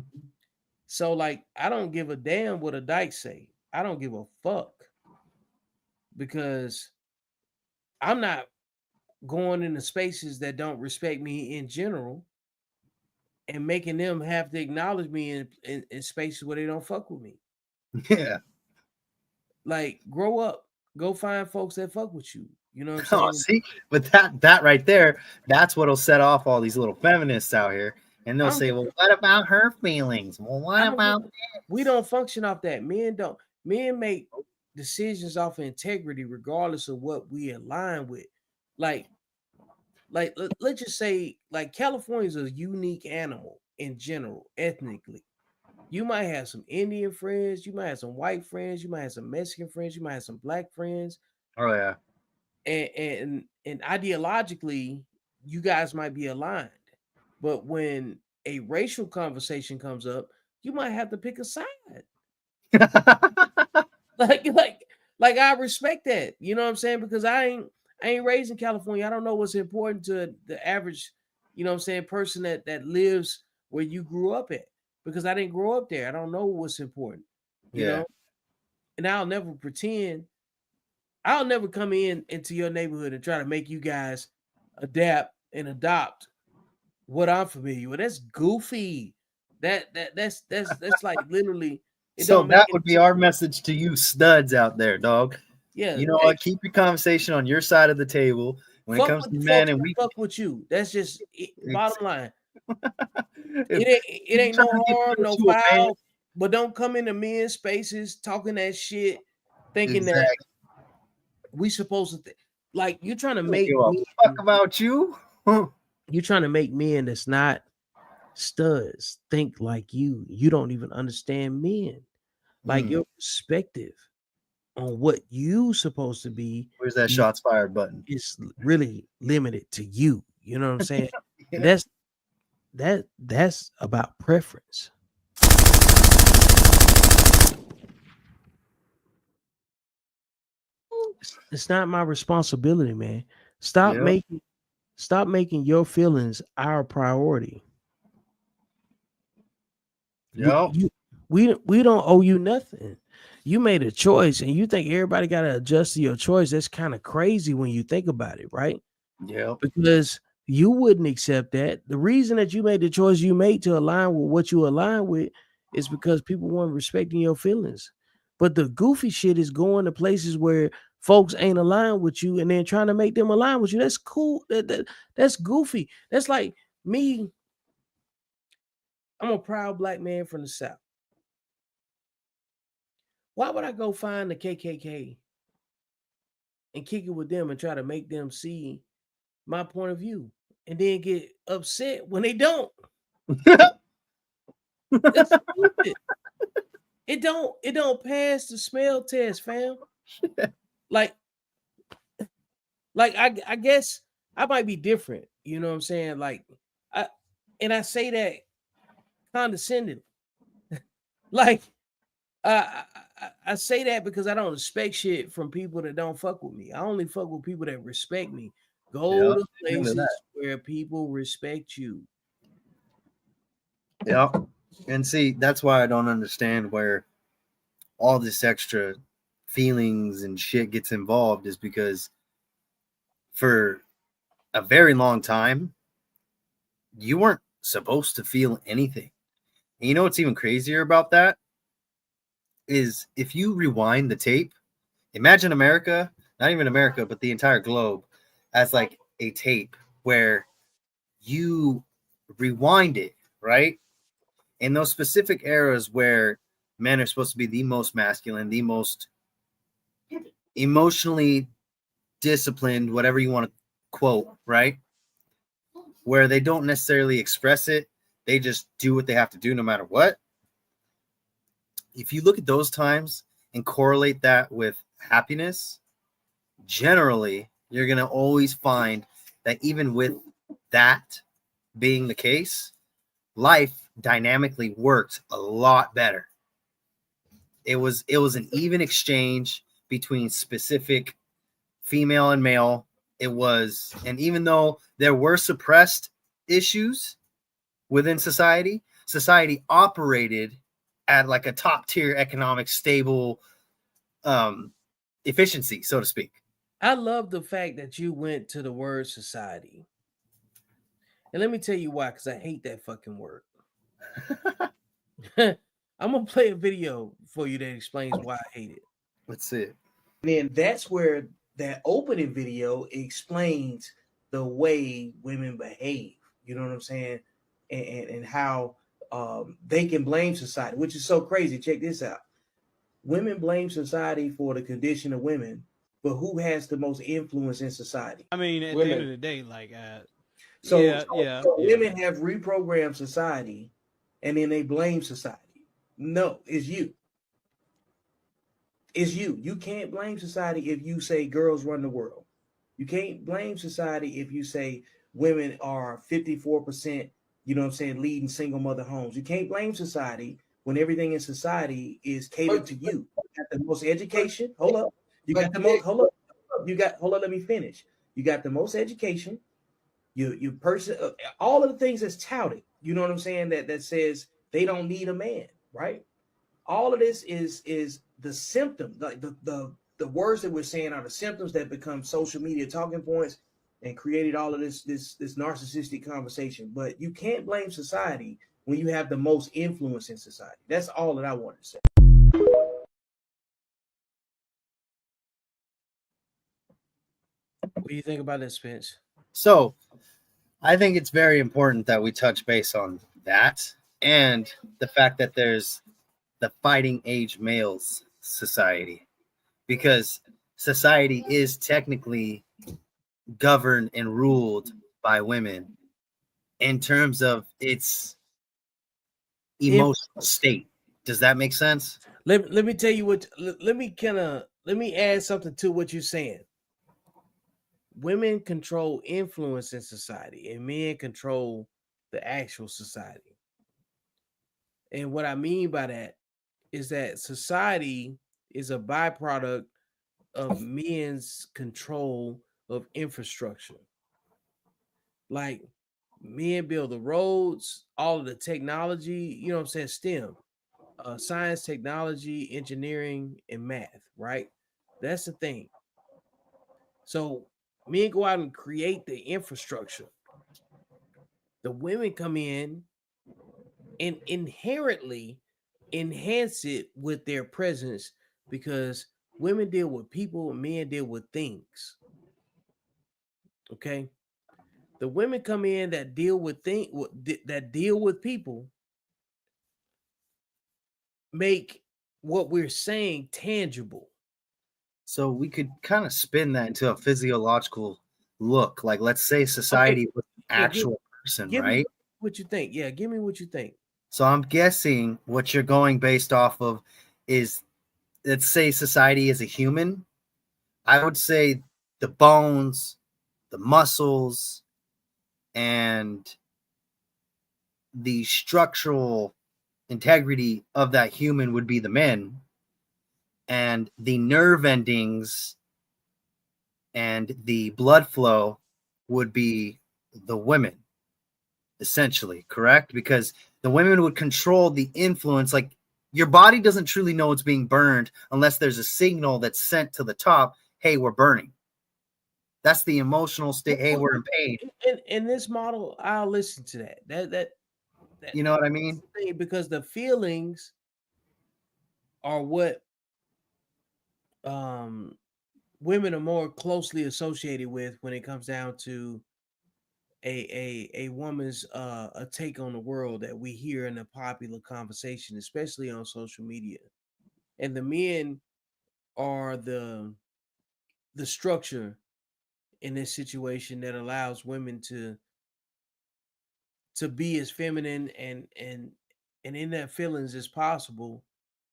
So, like, I don't give a damn what a dyke say. I don't give a fuck, because I'm not going into spaces that don't respect me in general and making them have to acknowledge me in spaces where they don't fuck with me. Yeah. Like, grow up. Go find folks that fuck with you. You know what I'm saying? Oh, see, but that right there, that's what'll set off all these little feminists out here. And they'll say, well, what about her feelings? Well, what about we don't function off that. Men make decisions off of integrity regardless of what we align with. Like, like let's just say like California is a unique animal in general, ethnically. You might have some Indian friends, you might have some white friends, you might have some Mexican friends, you might have some black friends, Oh yeah. and ideologically, you guys might be aligned. But when a racial conversation comes up, you might have to pick a side. Like, like I respect that. You know what I'm saying? Because I ain't raised in California. I don't know what's important to the average, you know what I'm saying, person that lives where you grew up at. Because I didn't grow up there. I don't know what's important, you Yeah. know. And I'll never pretend. I'll never come into your neighborhood and try to make you guys adapt and adopt what I'm familiar with. That's goofy. That's like literally it So don't make that any would be sense. our message to you studs out there, dog. Yeah, You know hey, what? Keep your conversation on your side of the table when it fuck comes with to the men, folks and that we fuck with you. That's just it's, bottom line. if It you're ain't trying no to get harm, people no to a man, foul. But don't come into men's spaces talking that shit, thinking that exactly. we supposed to like you're trying to Don't make give a fuck men, about you. Huh. you're trying to make men that's not studs think like you. You don't even understand men. Like Mm, your perspective on what you supposed to be where's that shots fired button? is really limited to you. You know what I'm saying? And that's about preference. It's not my responsibility, man. Stop Yep. making stop making your feelings our priority. We Yep. you we don't owe you nothing. You made a choice and you think everybody got to adjust to your choice. That's kind of crazy when you think about it, right? Yep. Because you wouldn't accept that. The reason that you made the choice you made to align with what you align with is because people weren't respecting your feelings. But the goofy shit is going to places where folks ain't aligned with you and then trying to make them align with you. That's cool. That's goofy. That's like me. I'm a proud black man from the South. Why would I go find the KKK and kick it with them and try to make them see my point of view and then get upset when they don't? That's stupid. It don't pass the smell test, fam. Like I guess I might be different. You know what I'm saying? Like I and I say that condescending. Like I say that because I don't expect shit from people that don't fuck with me. I only fuck with people that respect me. Go Yep. to Amen to that. places where people respect you. Yep. And see, that's why I don't understand where all this extra feelings and shit gets involved, is because for a very long time, you weren't supposed to feel anything. And you know what's even crazier about that is if you rewind the tape, imagine America, not even America, but the entire globe, as like a tape where you rewind it, right? In those specific eras where men are supposed to be the most masculine, the most emotionally disciplined, whatever you want to quote, right? Where they don't necessarily express it, they just do what they have to do no matter what. If you look at those times and correlate that with happiness, generally you're going to always find that even with that being the case, life dynamically worked a lot better. It was an even exchange between specific female and male. It was, and even though there were suppressed issues within society, society operated at like a top tier economic stable efficiency, so to speak. I love the fact that you went to the word society. And let me tell you why, because I hate that fucking word. I'm gonna play a video for you that explains why I hate it. Let's see it. Then that's where that opening video explains the way women behave. You know what I'm saying? And how they can blame society, which is so crazy. Check this out. Women blame society for the condition of women, but who has the most influence in society? I mean, at the Women. end of the day, like, So, yeah. women have reprogrammed society, and then they blame society. No, it's you. It's you. You can't blame society if you say girls run the world. You can't blame society if you say women are 54%, you know what I'm saying, leading single mother homes. You can't blame society when everything in society is catered to you. You got the most education. Hold up. You got the most, hold up. Hold up, let me finish. You got the most education. You person, all of the things that's touted, you know what I'm saying, that says they don't need a man, right? All of this is the symptom, like the words that we're saying are the symptoms that become social media talking points and created all of this narcissistic conversation. But you can't blame society when you have the most influence in society. That's all that I wanted to say. What do you think about this, Spence? So I think it's very important that we touch base on that and the fact that there's the fighting age males society, because society is technically governed and ruled by women in terms of its emotional state. Does that make sense? Let me tell you what. Let me add something to what you're saying. Women control influence in society, and men control the actual society. And what I mean by that is that society is a byproduct of men's control of infrastructure. Like, men build the roads, all of the technology, you know what I'm saying, STEM, science, technology, engineering, and math, right? That's the thing. So men go out and create the infrastructure. The women come in and inherently enhance it with their presence, because women deal with people, men deal with things. Okay? The women come in that deal with people, make what we're saying tangible. So we could kind of spin that into a physiological look. Like, let's say society was an actual person, right? What you think? Yeah, give me what you think. So I'm guessing what you're going based off of is, let's say society is a human. I would say the bones, the muscles, and the structural integrity of that human would be the men, and the nerve endings and the blood flow would be the women, essentially, correct? Because the women would control the influence. Like, your body doesn't truly know it's being burned unless there's a signal that's sent to the top, hey, we're burning. That's the emotional state. Hey, we're in pain. In this model, I'll listen to that. That you know what I mean? Because the feelings are what women are more closely associated with when it comes down to a woman's a take on the world that we hear in the popular conversation, especially on social media. And the men are the structure in this situation that allows women to be as feminine and in their feelings as possible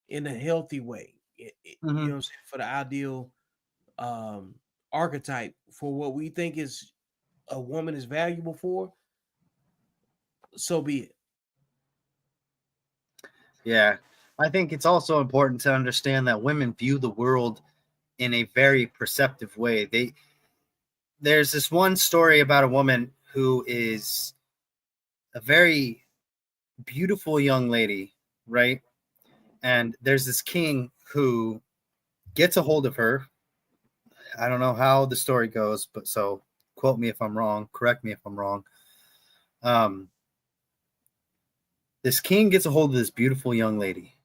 in a healthy way. You know what I'm saying? For the ideal archetype for what we think is a woman is valuable for, so be it. Yeah. I think it's also important to understand that women view the world in a very perceptive way. There's this one story about a woman who is a very beautiful young lady, right? And there's this king who gets a hold of her. I don't know how the story goes, but so quote me if I'm wrong, correct me if I'm wrong. This king gets a hold of this beautiful young lady.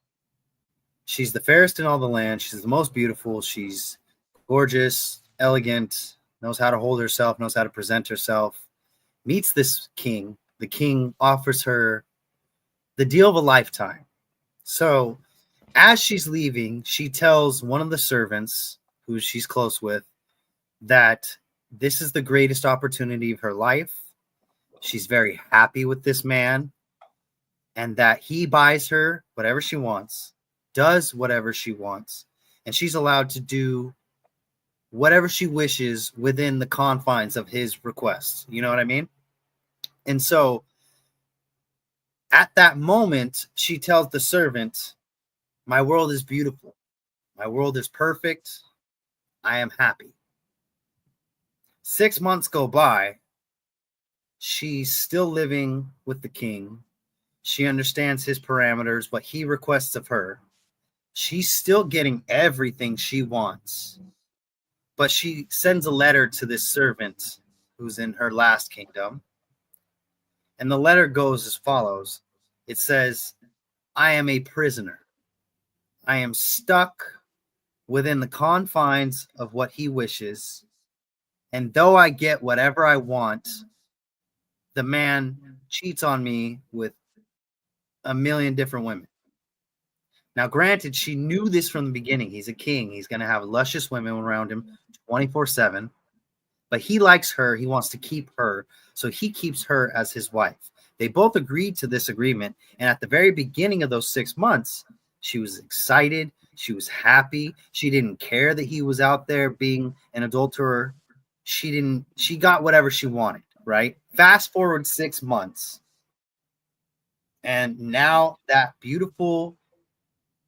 She's the fairest in all the land. She's the most beautiful. She's gorgeous, elegant, knows how to hold herself, knows how to present herself. Meets this king. The king offers her the deal of a lifetime. So as she's leaving, she tells one of the servants, who she's close with, that this is the greatest opportunity of her life. She's very happy with this man, and that he buys her whatever she wants, does whatever she wants, and she's allowed to do whatever she wishes within the confines of his requests. You know what I mean? And so at that moment, she tells the servant, my world is beautiful. My world is perfect. I am happy. 6 months go by. She's still living with the king. She understands his parameters, what he requests of her. She's still getting everything she wants. But she sends a letter to this servant who's in her last kingdom. And the letter goes as follows. It says, I am a prisoner. I am stuck within the confines of what he wishes. And though I get whatever I want, the man cheats on me with a million different women. Now, granted, she knew this from the beginning. He's a king. He's going to have luscious women around him 24/7. But he likes her. He wants to keep her. So he keeps her as his wife. They both agreed to this agreement. And at the very beginning of those 6 months, she was excited. She was happy. She didn't care that he was out there being an adulterer. She got whatever she wanted, right? Fast forward 6 months. And now that beautiful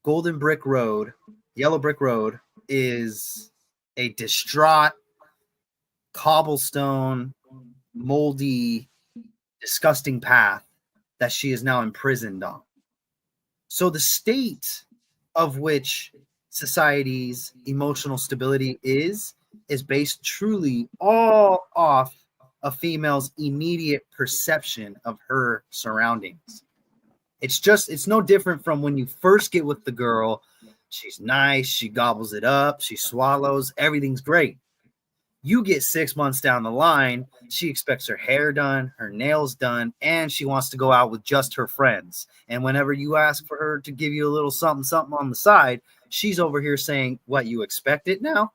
golden brick road, yellow brick road, is a distraught, cobblestone, moldy, disgusting path that she is now imprisoned on. So the state of which society's emotional stability is based truly all off a female's immediate perception of her surroundings. It's no different from when you first get with the girl. She's nice, she gobbles it up, she swallows, everything's great. You get 6 months down the line, she expects her hair done, her nails done, and she wants to go out with just her friends. And whenever you ask for her to give you a little something, something on the side, she's over here saying, what, you expect it now?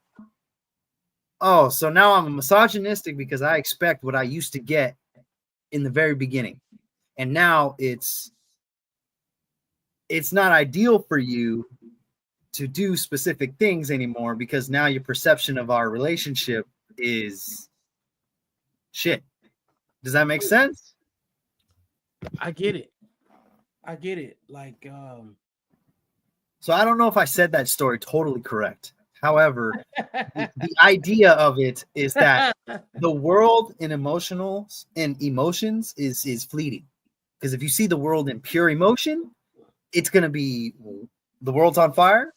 Oh, so now I'm misogynistic because I expect what I used to get in the very beginning. And now it's not ideal for you to do specific things anymore because now your perception of our relationship is shit. Does that make sense? I get it. Like, So I don't know if I said that story totally correct. However, the idea of it is that the world in emotions is fleeting. Because if you see the world in pure emotion, it's going to be the world's on fire,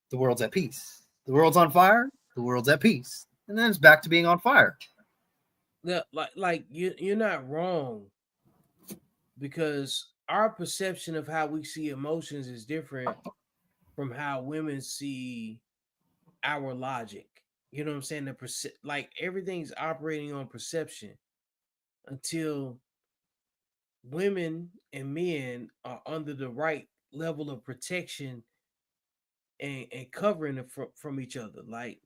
the world's at peace. The world's on fire, the world's at peace. And then it's back to being on fire. like you're not wrong, because our perception of how we see emotions is different from how women see our logic. You know what I'm saying? Like everything's operating on perception until women and men are under the right level of protection and covering it from each other. Like,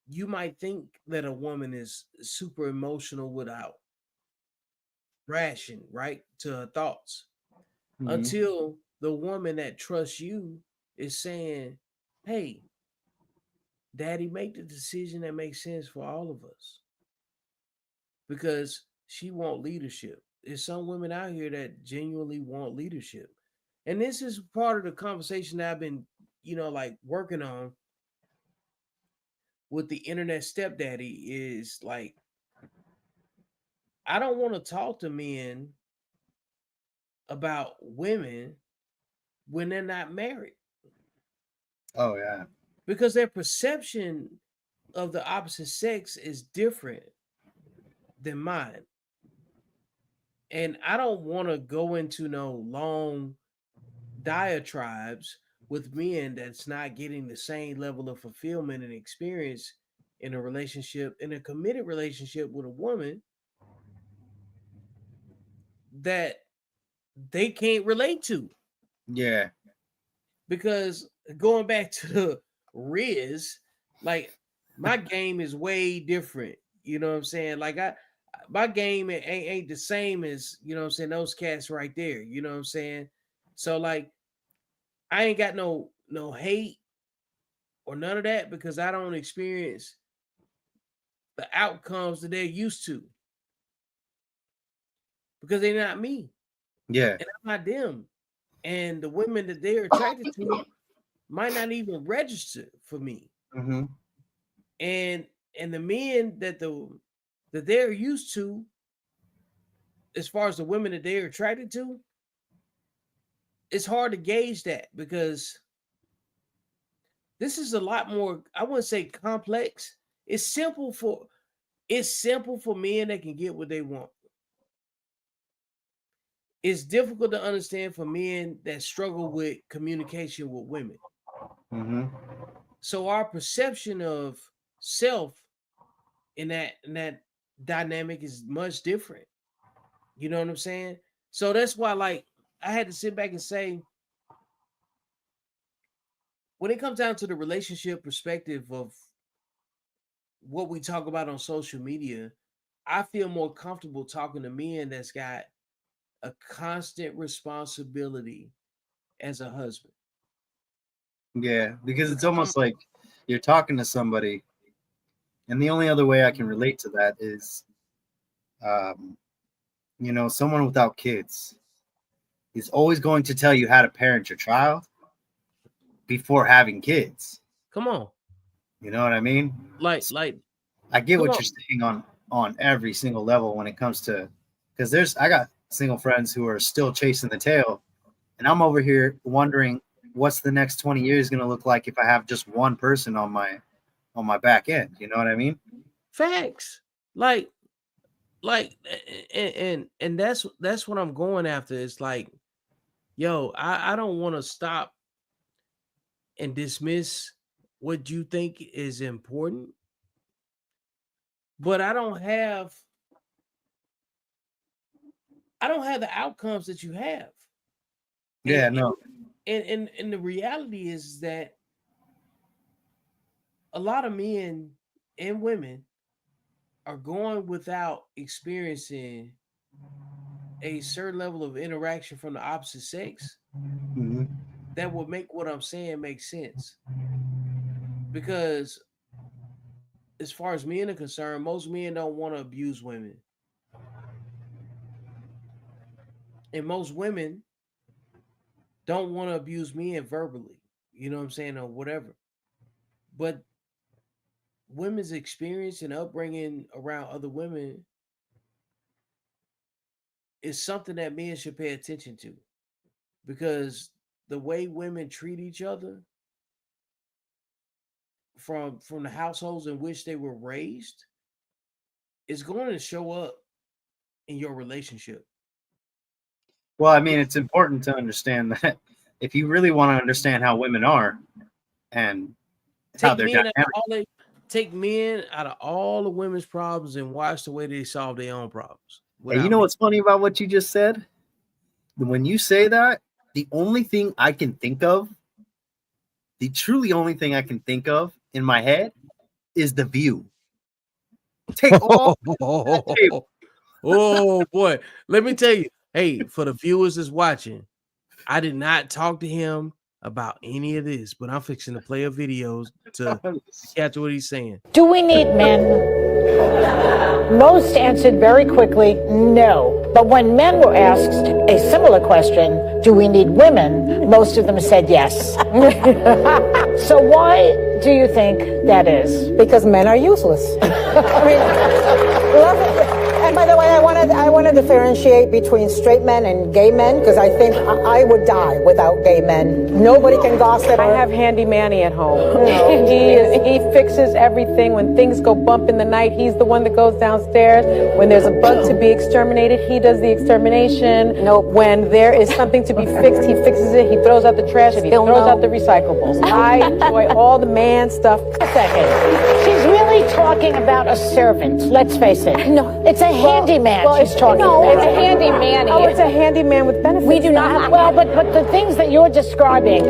you might think that a woman is super emotional without ration, right, to her thoughts, until the woman that trusts you is saying, hey, daddy, make the decision that makes sense for all of us. Because she want leadership. There's some women out here that genuinely want leadership. And this is part of the conversation that I've been, like working on with the internet stepdaddy, is like, I don't want to talk to men about women when they're not married. Oh, yeah. Because their perception of the opposite sex is different than mine. And I don't want to go into no long diatribes with men that's not getting the same level of fulfillment and experience in a relationship, in a committed relationship with a woman that they can't relate to. Yeah. Because going back to Riz, Like my game is way different. You know what I'm saying? Like my game ain't the same as, you know what I'm saying, those cats right there. You know what I'm saying? So like I ain't got no hate or none of that because I don't experience the outcomes that they're used to. Because they're not me. Yeah. And I'm not them. And the women that they're attracted to might not even register for me. Mm-hmm. And the men that they're used to, as far as the women that they're attracted to, it's hard to gauge that because this is a lot more, I wouldn't say complex. It's simple for men that can get what they want. It's difficult to understand for men that struggle with communication with women. Mm-hmm. So our perception of self in that dynamic is much different. You know what I'm saying? So that's why, like, I had to sit back and say, when it comes down to the relationship perspective of what we talk about on social media, I feel more comfortable talking to men that's got a constant responsibility as a husband. Yeah, because it's almost like you're talking to somebody, and the only other way I can relate to that is, you know, someone without kids is always going to tell you how to parent your child before having kids. Come on. You know what I mean? Like I get what you're saying on every single level when it comes to, because I got single friends who are still chasing the tail, and I'm over here wondering what's the next 20 years going to look like if I have just one person on my back end. You know what I mean? Facts. Like and that's what I'm going after. It's like, yo, I don't want to stop and dismiss what you think is important, but I don't have the outcomes that you have. Yeah, and, no. And the reality is that a lot of men and women are going without experiencing a certain level of interaction from the opposite sex Mm-hmm. that would make what I'm saying make sense. Because as far as men are concerned, most men don't want to abuse women. And most women don't want to abuse men verbally, you know what I'm saying, or whatever. But women's experience and upbringing around other women is something that men should pay attention to, because the way women treat each other from the households in which they were raised is going to show up in your relationship. Well, I mean, it's important to understand that if you really want to understand how women are and how they're dynamic, take men out of all the women's problems and watch the way they solve their own problems. Hey, you know what's funny about what you just said? When you say that, the only thing I can think of, the truly only thing I can think of in my head is The View. Take all that table. Oh boy, let me tell you. Hey, for the viewers that's watching, I did not talk to him about any of this, but I'm fixing to play a video to catch what he's saying. Do we need men? Most answered very quickly, no. But when men were asked a similar question, do we need women? Most of them said yes. So why do you think that is? Because men are useless. I mean, and by the way, I want to differentiate between straight men and gay men, because I think I would die without gay men. Nobody can gossip. I have Handy Manny at home. He fixes everything. When things go bump in the night, he's the one that goes downstairs. When there's a bug to be exterminated, he does the extermination. When there is something to be fixed, he fixes it. He throws out the trash and he throws out the recyclables. I enjoy all the man stuff. A second. She's really talking about a servant. Let's face it. No, it's a handyman she's talking about. It's a Handy Manny. Oh, it's a handyman with benefits. We do not have, well, but the things that you're describing,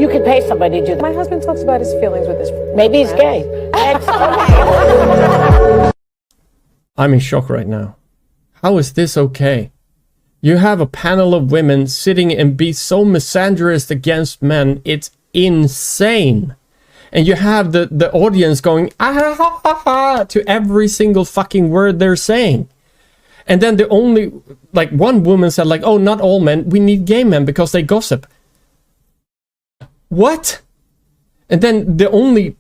You could pay somebody to do that. My husband talks about his feelings with his Maybe he's gay. I'm in shock right now. How is this okay? You have a panel of women sitting and be so misandrist against men. It's insane. And you have the audience going ah, ha, ha, ha, to every single fucking word they're saying. And then the only, like, one woman said, like, oh, not all men, we need gay men because they gossip. What? And then the only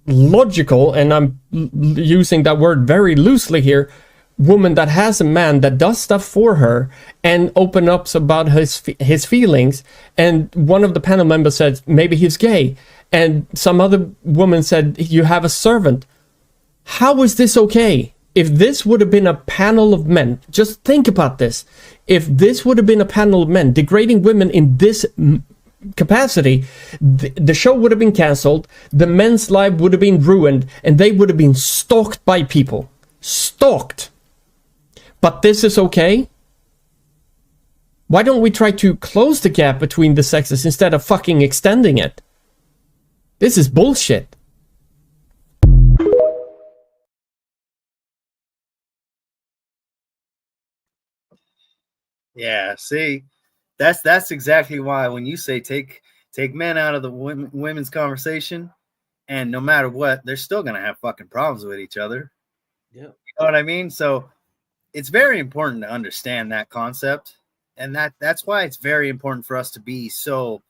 logical, and I'm using that word very loosely here, woman that has a man that does stuff for her and open up about his feelings, and one of the panel members said maybe he's gay, and some other woman said you have a servant. How is this okay? If this would have been a panel of men, just think about this. If this would have been a panel of men degrading women in this capacity, the show would have been cancelled, the men's life would have been ruined, and they would have been stalked by people. Stalked. But this is okay? Why don't we try to close the gap between the sexes instead of fucking extending it? This is bullshit. Yeah, see, that's exactly why when you say take men out of the women's conversation, and no matter what, they're still gonna have fucking problems with each other. Yeah, you know what I mean. So it's very important to understand that concept, and that's why it's very important for us to be so.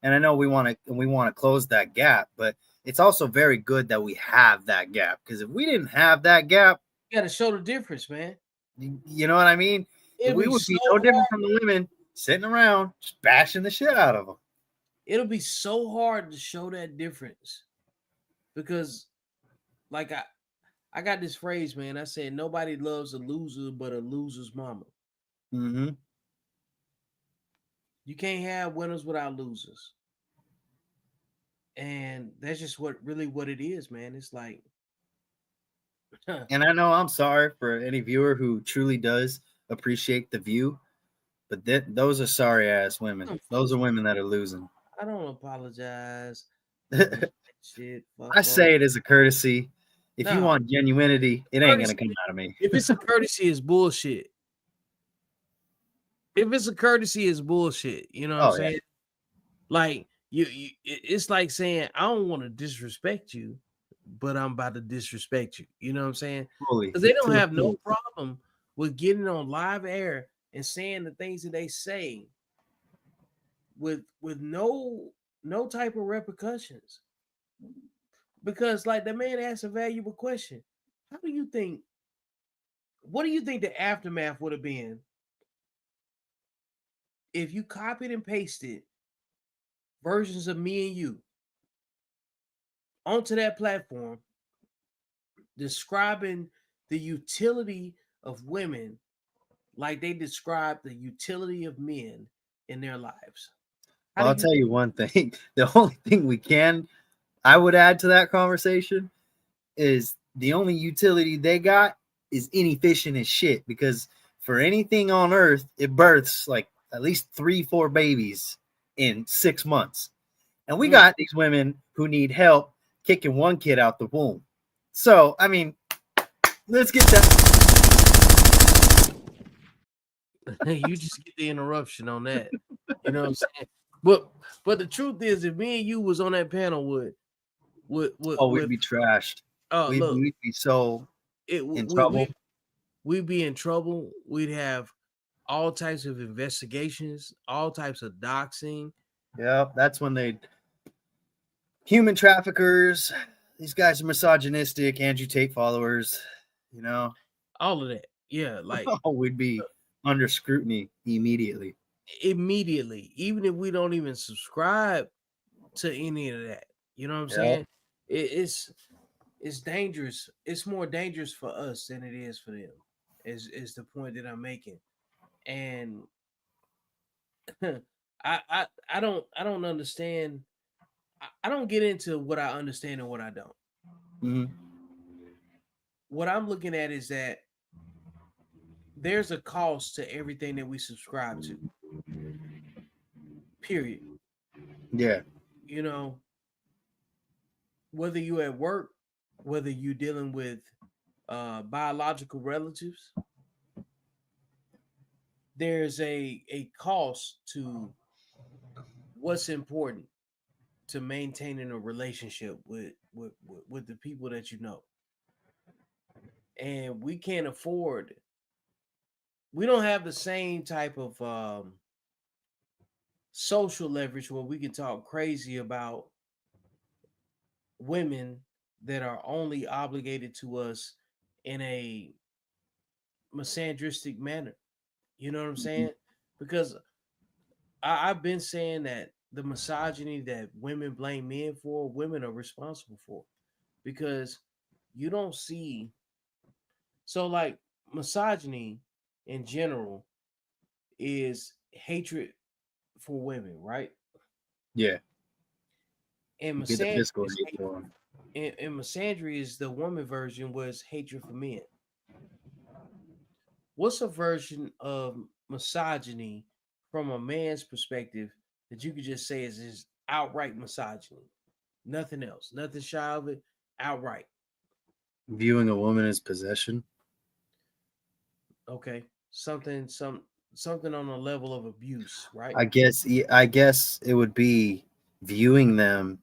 And I know we want to close that gap, but it's also very good that we have that gap, because if we didn't have that gap, you got to show the difference, man. You know what I mean? We would be no different from the women sitting around just bashing the shit out of them. It'll be so hard to show that difference, because, like, I got this phrase, man. I said nobody loves a loser but a loser's mama. Mm-hmm. You can't have winners without losers, and that's just what it is, man. It's like, and I know I'm sorry for any viewer who truly does appreciate the view, but those are sorry ass women. Those are women that are losing. I don't apologize. Shit, I say it as a courtesy. If you want genuinity, it ain't gonna come out of me. If it's a courtesy, it's bullshit. If it's a courtesy, it's bullshit. You know what I'm saying? Yeah. Like you, it's like saying I don't want to disrespect you, but I'm about to disrespect you. You know what I'm saying? Because they don't have no problem with getting on live air and saying the things that they say with no type of repercussions. Because, like, the man asked a valuable question. What do you think the aftermath would have been if you copied and pasted versions of me and you onto that platform describing the utility of women like they describe the utility of men in their lives? I'll tell you one thing. The only thing I would add to that conversation is the only utility they got is inefficient as shit, because for anything on earth, it births like at least 3-4 babies in 6 months. And we got these women who need help kicking one kid out the womb. So, I mean, let's get that. You just get the interruption on that. You know what I'm saying? But the truth is, if me and you was on that panel, we'd be trashed. Oh, we'd be so in trouble. We'd be in trouble. We'd have all types of investigations, all types of doxing. Yeah, that's when human traffickers. These guys are misogynistic, Andrew Tate followers. You know, all of that. Yeah, like we'd be under scrutiny immediately. Even if we don't even subscribe to any of that. You know what I'm saying? It's dangerous. It's more dangerous for us than it is for them. Is the point that I'm making. And I don't understand. I don't get into what I understand and what I don't. Mm-hmm. What I'm looking at is that there's a cost to everything that we subscribe to. Period. Yeah. you know, whether you at work, whether you dealing with biological relatives, there's a cost to what's important to maintaining a relationship with the people that you know. And we can't afford, we don't have the same type of social leverage where we can talk crazy about women that are only obligated to us in a misandristic manner. You know what I'm saying? Because I've been saying that the misogyny that women blame men for, women are responsible for. Because you don't see, so like misogyny in general is hatred for women, right? Yeah. And Get the misandry physical is hate for 'em. and misandry is the woman version, was hatred for men. What's a version of misogyny from a man's perspective that you could just say is just outright misogyny? Nothing else, nothing shy of it, outright. Viewing a woman as possession. Okay, something on a level of abuse, right? I guess it would be viewing them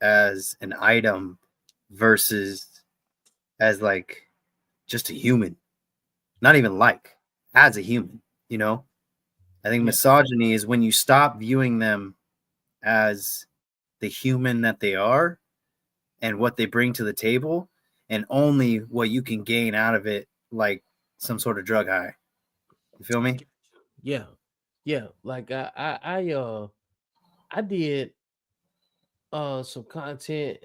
as an item versus as like just a human. Not even like as a human, you know? I think Yeah. misogyny is when you stop viewing them as the human that they are and what they bring to the table and only what you can gain out of it, like some sort of drug high. You feel me? Yeah, yeah. Like I did some content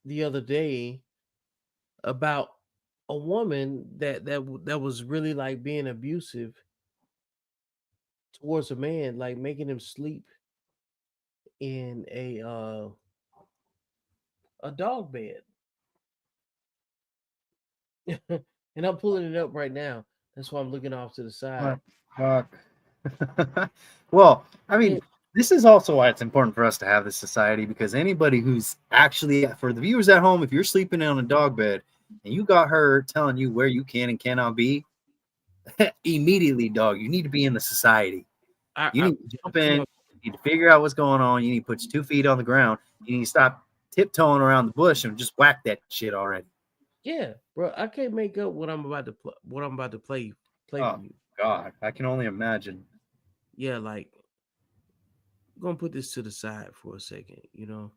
the other day about a woman that was really like being abusive towards a man, like making him sleep in a dog bed. And I'm pulling it up right now. That's why I'm looking off to the side. Fuck. Well, I mean, Yeah. this is also why it's important for us to have this society, because anybody who's actually, for the viewers at home, if you're sleeping on a dog bed and you got her telling you where you can and cannot be, immediately, dog, you need to be in the society. You need to jump in, you need to figure out what's going on. You need to put your 2 feet on the ground. You need to stop tiptoeing around the bush and just whack that shit already. Yeah, bro, I can't make up what I'm about to play Oh, for you. God, I can only imagine. Yeah, like I'm gonna put this to the side for a second, you know.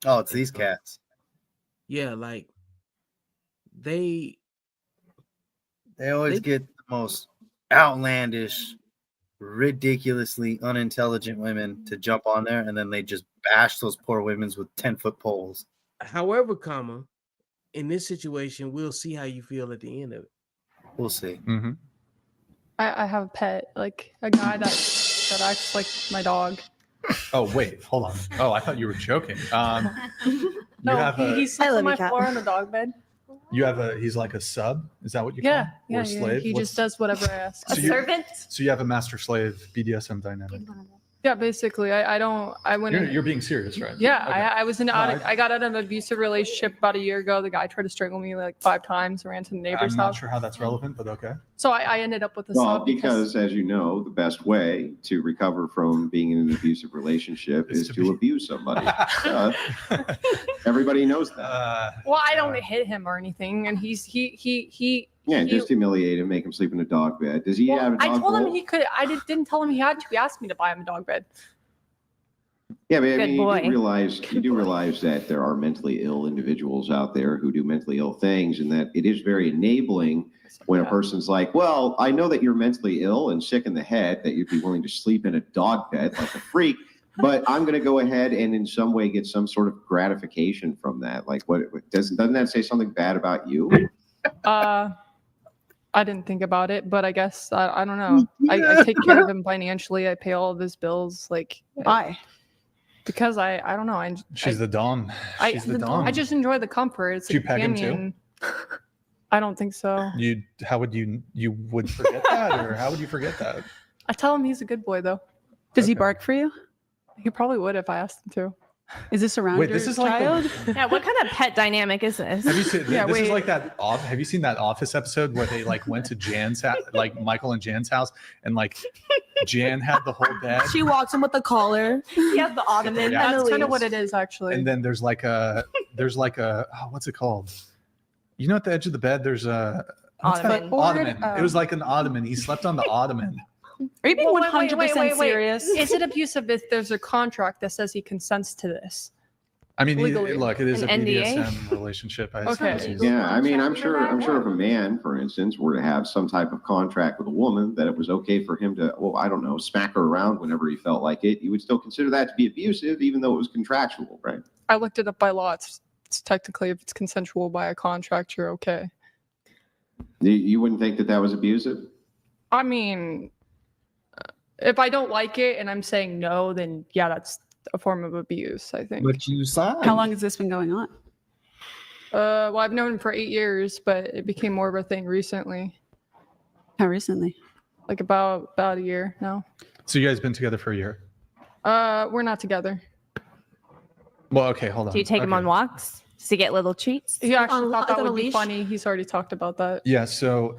Oh, it's these cats. Yeah, like they always get the most outlandish, ridiculously unintelligent women to jump on there, and then they just bash those poor women with 10-foot poles. However, in this situation, we'll see how you feel at the end of it. We'll see. Mm-hmm. I have a pet, like a guy that acts like my dog. Oh wait, hold on. Oh, I thought you were joking. He sleeps on my floor on the dog bed. He's like a sub. Is that what you call him? Or a slave? He just does whatever I ask. So So you have a master slave BDSM dynamic. Yeah, basically, You're being serious, right? Yeah, Okay. I got out of an abusive relationship about a year ago. The guy tried to strangle me like 5 times. Ran to the neighbor's I'm house. not sure how that's relevant, but okay. So I ended up with a Well, sub because as you know, the best way to recover from being in an abusive relationship is to abuse somebody. Everybody knows that. Well, I don't hit him or anything, and he just humiliate him, make him sleep in a dog bed. Does he have a dog I told him bowl? he could. I didn't tell him he had to. He asked me to buy him a dog bed. Yeah, but I Good mean, boy. you do realize that there are mentally ill individuals out there who do mentally ill things, and that it is very enabling when a person's like, well, I know that you're mentally ill and sick in the head, that you'd be willing to sleep in a dog bed like a freak, but I'm going to go ahead and in some way get some sort of gratification from that. Like, what doesn't that say something bad about you? I didn't think about it, but I guess I don't know. I take care of him financially. I pay all of his bills. Like, why? Because I don't know. She's the dom. She's the dom. I just enjoy the comfort. It's Do you peg him too? companion. I don't think so. How would you would forget that, or how would you forget that? I tell him he's a good boy though. Does he bark for you? He probably would if I asked him to. Is this around Wait, your this is like child? Yeah, what kind of pet dynamic is this? Have you seen? Yeah, This is wait. like that. Have you seen that Office episode where they like went to Jan's house, like Michael and Jan's house, and like Jan had the whole bed, She walks in with the collar. He has the ottoman. Yeah. and a That's kind of leash. what it is, actually. and then there's like a what's it called? You know, at the edge of the bed, there's a what's that? Ottoman. Ottoman. It was like an ottoman. He slept on the ottoman. Are you being Well, wait, 100% serious? Is it abusive if there's a contract that says he consents to this? I mean, Legally. look, it is An a NDA? BDSM relationship. I Okay. suppose. Yeah, I mean, I'm sure if a man, for instance, were to have some type of contract with a woman that it was okay for him to, well, I don't know, smack her around whenever he felt like it, you would still consider that to be abusive, even though it was contractual, right? I looked it up by law. It's technically, if it's consensual by a contract, you're okay. You wouldn't think that was abusive? I mean, if I don't like it and I'm saying no, then yeah, that's a form of abuse, I think. But you signed. How long has this been going on? Well, I've known him for 8 years, but it became more of a thing recently, How recently? like about a year now. So you guys been together for a year? We're not together. Well, okay, hold on. Do you take him Okay. on walks? Does he get little treats? He actually On- thought that on a would be leash? funny. He's already talked about that. Yeah. So,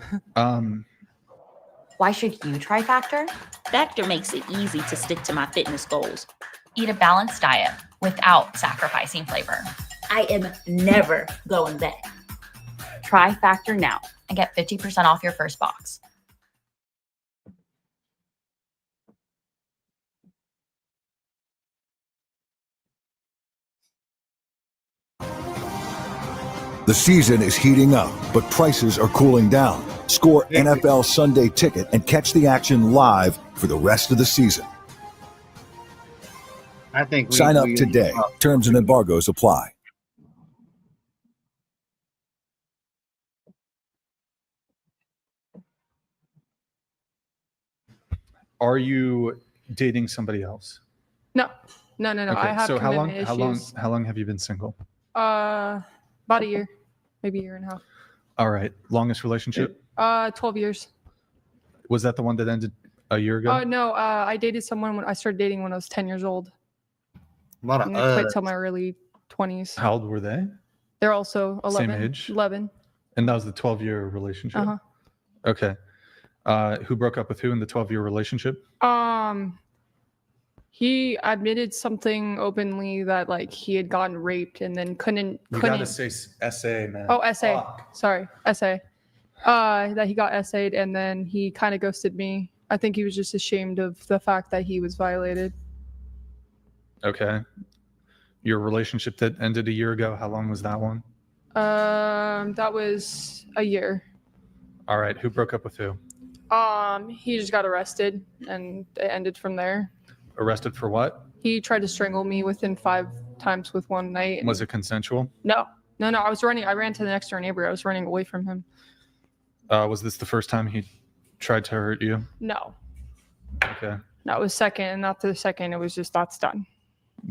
Why should you try Factor? Factor makes it easy to stick to my fitness goals. Eat a balanced diet without sacrificing flavor. I am never going back. Try Factor now and get 50% off your first box. The season is heating up, but prices are cooling down. Score NFL Sunday Ticket and catch the action live for the rest of the season. I think Sign up today. Terms and embargoes apply. are you dating somebody else? No. Okay, I have so commitment issues. how long have you been single? About a year, maybe a year and a half. All right. Longest relationship? 12 years. Was that the one that ended a year ago? Oh no, I dated someone when I started dating when I was 10 years old. A lot And I quit till my early 20s. How old were they? They're also 11. Same age? 11. And that was the 12-year relationship? Uh-huh. Okay. Who broke up with who in the 12-year relationship? He admitted something openly that like he had gotten raped and then couldn't. You gotta say SA, man. Oh, SA. Sorry, SA. That he got SA'd and then he kind of ghosted me. I think he was just ashamed of the fact that he was violated. Okay. Your relationship that ended a year ago, how long was that one? That was a year. All right. Who broke up with who? He just got arrested and it ended from there. Arrested for what? He tried to strangle me within 5 times with one night. and- Was it consensual? No. I ran to the next door neighbor. I was running away from him. Was this the first time he tried to hurt you? No. Okay. That was second, and after the second, it was just that's done.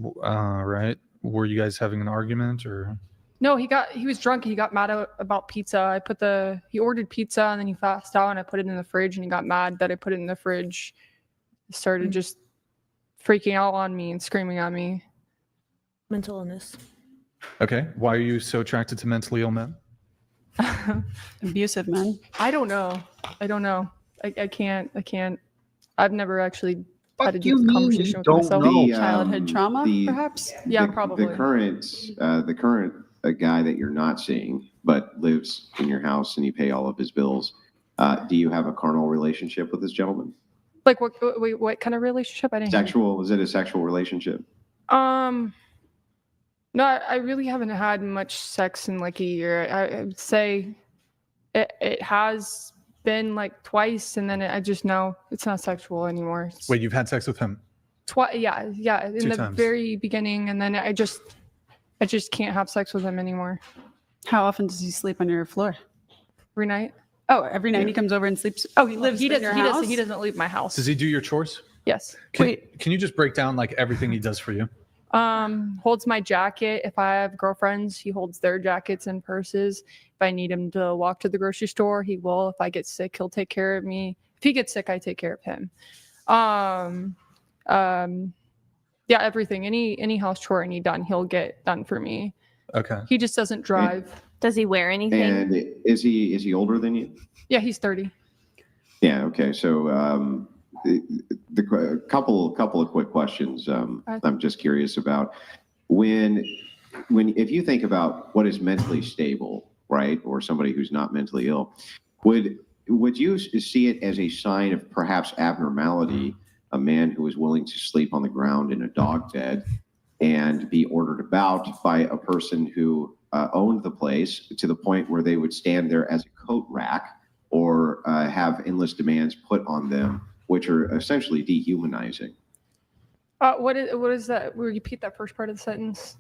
Right. Were you guys having an argument or? No, he was drunk. He got mad about pizza. He ordered pizza and then he passed out and I put it in the fridge and he got mad that I put it in the fridge. He started just freaking out on me and screaming at me. Mental illness. Okay. Why are you so attracted to mentally ill men? Abusive men. I don't know. I can't. I've never actually had a deep conversation with myself. Childhood trauma, perhaps? Yeah, the, probably. The current guy that you're not seeing, but lives in your house and you pay all of his bills. Do you have a carnal relationship with this gentleman? Like what kind of relationship? I didn't hear. Sexual? Is it a sexual relationship? No, I really haven't had much sex in like a year. I would say it has been like twice, and then I just know it's not sexual anymore. Wait, you've had sex with him? Twice, yeah, in 2 the times. very beginning, and then I just can't have sex with him anymore. How often does he sleep on your floor? Every night. Oh, every night he comes over and sleeps. Oh, he lives in your house? He doesn't leave my house. Does he do your chores? Yes. Can you just break down like everything he does for you? Holds my jacket. If I have girlfriends, he holds their jackets and purses. If I need him to walk to the grocery store, he will. If I get sick, he'll take care of me. If he gets sick, I take care of him. Yeah, Yeah, everything. Any house chore I need done, he'll get done for me. Okay. He just doesn't drive. Does he wear anything? And is he older than you? Yeah, he's 30. Yeah. Okay. So the couple of quick questions. I'm just curious about when if you think about what is mentally stable, right, or somebody who's not mentally ill, would you see it as a sign of perhaps abnormality? A man who is willing to sleep on the ground in a dog bed and be ordered about by a person who owned the place to the point where they would stand there as a coat rack or have endless demands put on them, which are essentially dehumanizing. What is that? Will you repeat that first part of the sentence?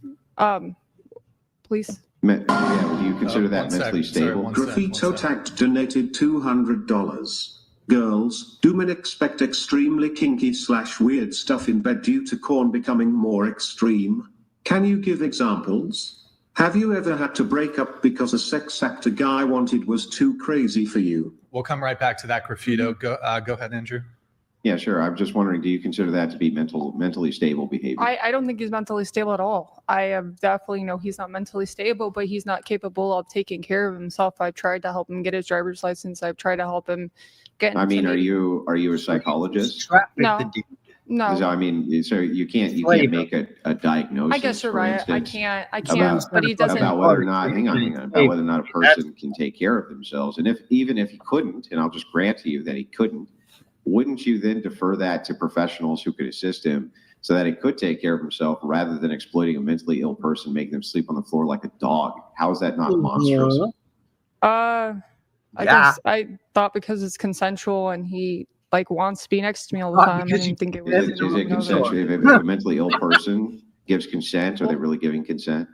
Please. Yeah, do you consider that mentally stable? Graffito Tact donated $200. Girls, do men expect extremely kinky / weird stuff in bed due to corn becoming more extreme? Can you give examples? Have you ever had to break up because a sex act a guy wanted was too crazy for you? We'll come right back to that, Graffito. Go ahead, Andrew. Yeah, sure. I'm just wondering, do you consider that to be mentally stable behavior? I don't think he's mentally stable at all. I definitely know he's not mentally stable, but he's not capable of taking care of himself. I've tried to help him get his driver's license. I've tried to help him get. I mean, are you a psychologist? No. No. I mean, so you can't make a diagnosis. I guess you're right. I instance, can't. About, but he doesn't. About whether or not, about whether or not a person can take care of themselves, and even if he couldn't, and I'll just grant to you that he couldn't, wouldn't you then defer that to professionals who could assist him so that he could take care of himself rather than exploiting a mentally ill person, making them sleep on the floor like a dog? How is that not monstrous? I guess I thought because it's consensual and he wants to be next to me all the time. I didn't think it was. Is it consensual? If a mentally ill person gives consent, are they really giving consent?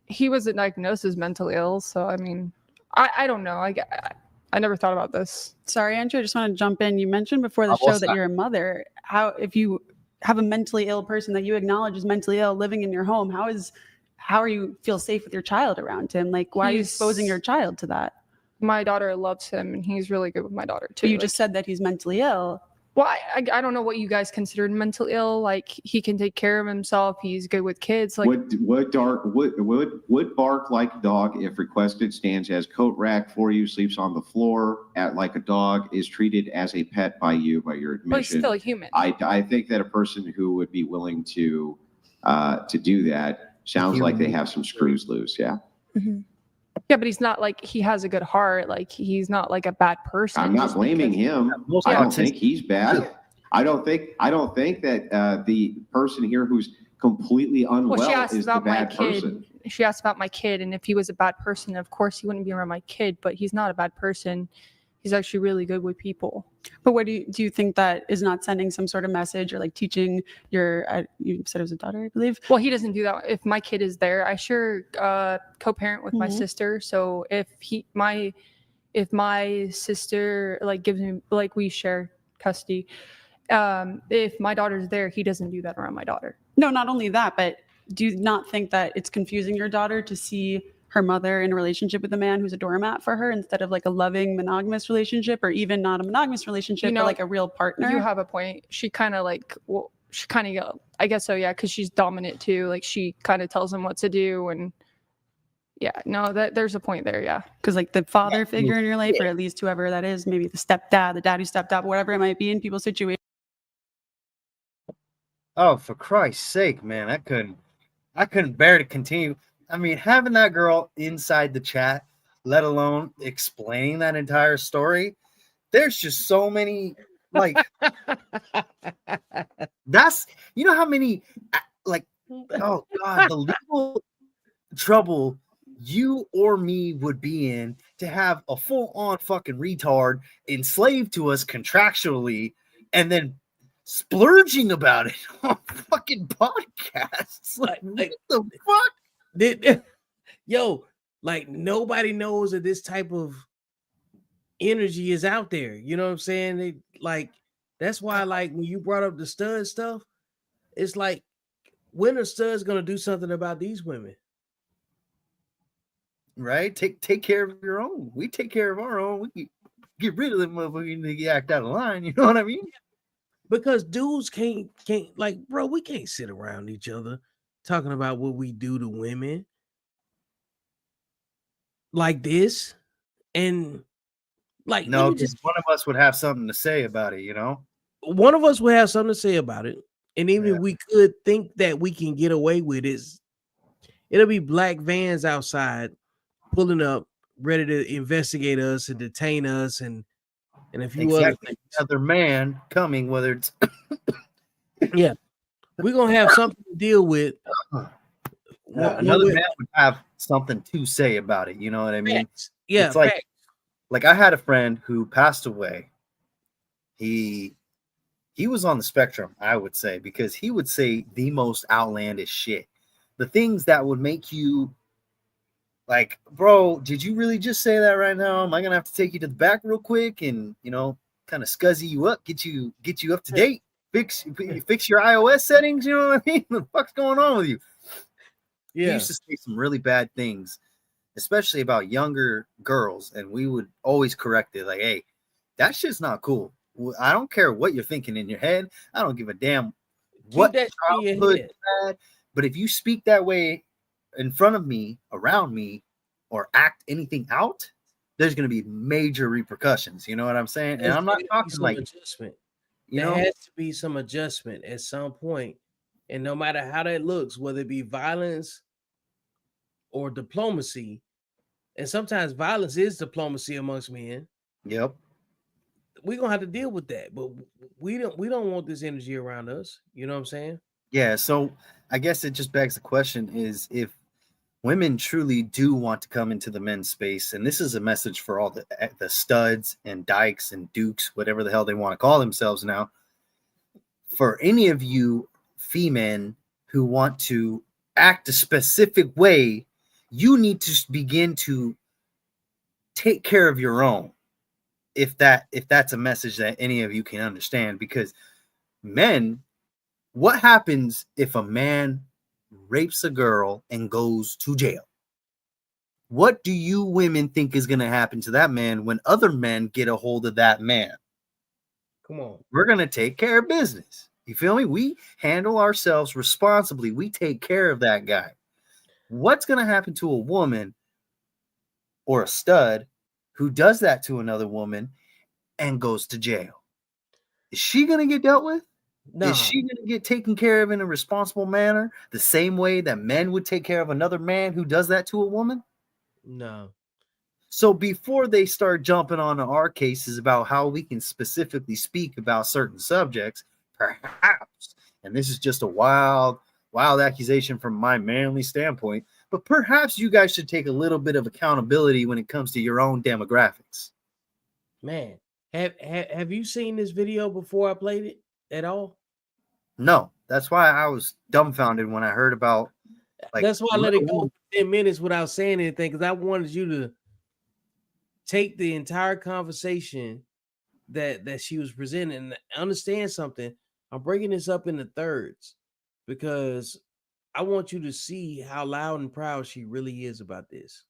He wasn't diagnosed as mentally ill, so I mean, I don't know. I never thought about this. Sorry, Andrew, I just want to jump in. You mentioned before the show that you're a mother. If you have a mentally ill person that you acknowledge is mentally ill living in your home, how are you feel safe with your child around him? Why are you exposing your child to that? My daughter loves him, and he's really good with my daughter too. But you just said that he's mentally ill. Well, I don't know what you guys considered mental ill. He can take care of himself. He's good with kids. Would bark like a dog if requested, stands as coat rack for you, sleeps on the floor like a dog, is treated as a pet by you, by your admission. But he's still a human. I think that a person who would be willing to do that sounds like they have some screws loose. Yeah. Mm-hmm. Yeah, but he's not he has a good heart. He's not a bad person. I'm not blaming him. I don't think he's bad. I don't think that the person here who's completely unwell is the bad person. She asked about my kid, and if he was a bad person, of course he wouldn't be around my kid. But he's not a bad person. He's actually really good with people. But what do you think that is not sending some sort of message or teaching your, you said it was a daughter, I believe? Well, he doesn't do that. If my kid is there, I sure co-parent with my sister. So if my sister gives me, we share custody. If my daughter's there, he doesn't do that around my daughter. No, not only that, but do you not think that it's confusing your daughter to see her mother in a relationship with a man who's a doormat for her instead of a loving monogamous relationship, or even not a monogamous relationship, but a real partner? You have a point. She kind of I guess so, yeah, because she's dominant too. She kind of tells him what to do, and yeah, no, there's a point there, yeah. Because the father figure in your life, or at least whoever that is, maybe the stepdad, the daddy stepdad, whatever it might be in people's situations. Oh, for Christ's sake, man, I couldn't bear to continue. I mean, having that girl inside the chat, let alone explaining that entire story, there's just so many, that's, how many, oh God, the legal trouble you or me would be in to have a full-on fucking retard enslaved to us contractually and then splurging about it on fucking podcasts. What the fuck? Nobody knows that this type of energy is out there. You know what I'm saying? That's why when you brought up the stud stuff, it's when are studs gonna do something about these women? Right? Take care of your own. We take care of our own. We can get rid of them motherfuckers and they act out of line. You know what I mean? because dudes can't like, bro, we can't sit around each other talking about what we do to women like this. And like, No, let me because just one of us would have something to say about it, you know? one of us will have something to say about it. And even if we could think that we can get away with it, it'll be black vans outside pulling up, ready to investigate us and detain us and a few other Exactly. Another man coming, whether it's yeah. We're gonna have something to deal with. another man would have something to say about it. You know what I mean? Yeah, It's like I had a friend who passed away. He was on the spectrum, I would say, because he would say the most outlandish shit. The things that would make you like, bro, did you really just say that right now? Am I gonna have to take you to the back real quick and, you know, kind of scuzzy you up, get you up to date, fix your iOS settings? You know what I mean? What the fuck's going on with you? He used to say some really bad things, especially about younger girls, and we would always correct it, like, hey, that shit's not cool. I don't care what you're thinking in your head. I don't give a damn what childhood you had. But if you speak that way in front of me, around me, or act anything out, there's going to be major repercussions. You know what I'm saying? And I'm not talking like adjustment. You There know, has to be some adjustment at some point. And no matter how that looks, whether it be violence or diplomacy, and sometimes violence is diplomacy amongst men. Yep. We're gonna have to deal with that, but we don't want this energy around us. You know what I'm saying? Yeah, so I guess it just begs the question is if women truly do want to come into the men's space, and this is a message for all the studs and dykes and dukes, whatever the hell they want to call themselves now. For any of you female who want to act a specific way, you need to begin to take care of your own. If that's a message that any of you can understand, because men, what happens if a man rapes a girl and goes to jail? What do you women think is going to happen to that man when other men get a hold of that man? Come on. We're going to take care of business. You feel me? We handle ourselves responsibly. We take care of that guy. What's going to happen to a woman or a stud who does that to another woman and goes to jail? Is she going to get dealt with? No. Is she going to get taken care of in a responsible manner, the same way that men would take care of another man who does that to a woman? No. So before they start jumping on our cases about how we can specifically speak about certain subjects, perhaps, and this is just a wild accusation from my manly standpoint, but perhaps you guys should take a little bit of accountability when it comes to your own demographics. Man, have you seen this video before I played it at all? No, that's why I was dumbfounded when I heard about. Like, that's why I let it go for 10 minutes without saying anything, because I wanted you to take the entire conversation that she was presenting and understand something. I'm breaking this up into thirds because I want you to see how loud and proud she really is about this.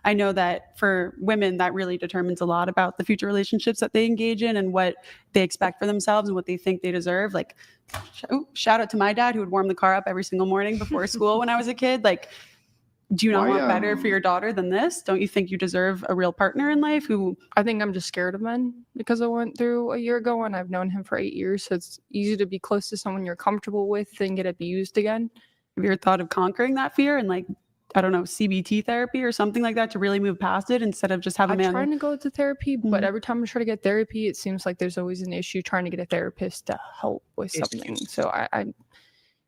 I know that for women, that really determines a lot about the future relationships that they engage in and what they expect for themselves and what they think they deserve. Like, shout out to my dad who would warm the car up every single morning before school when I was a kid. Like, do you not want better for your daughter than this? Don't you think you deserve a real partner in life who... I think I'm just scared of men because I went through a year ago and I've known him for 8 years. So it's easy to be close to someone you're comfortable with and get abused again. Have you ever thought of conquering that fear and, like, I don't know, CBT therapy or something like that to really move past it instead of just have a I'm man? trying to go to therapy, but every time I try to get therapy, it seems like there's always an issue trying to get a therapist to help with something. So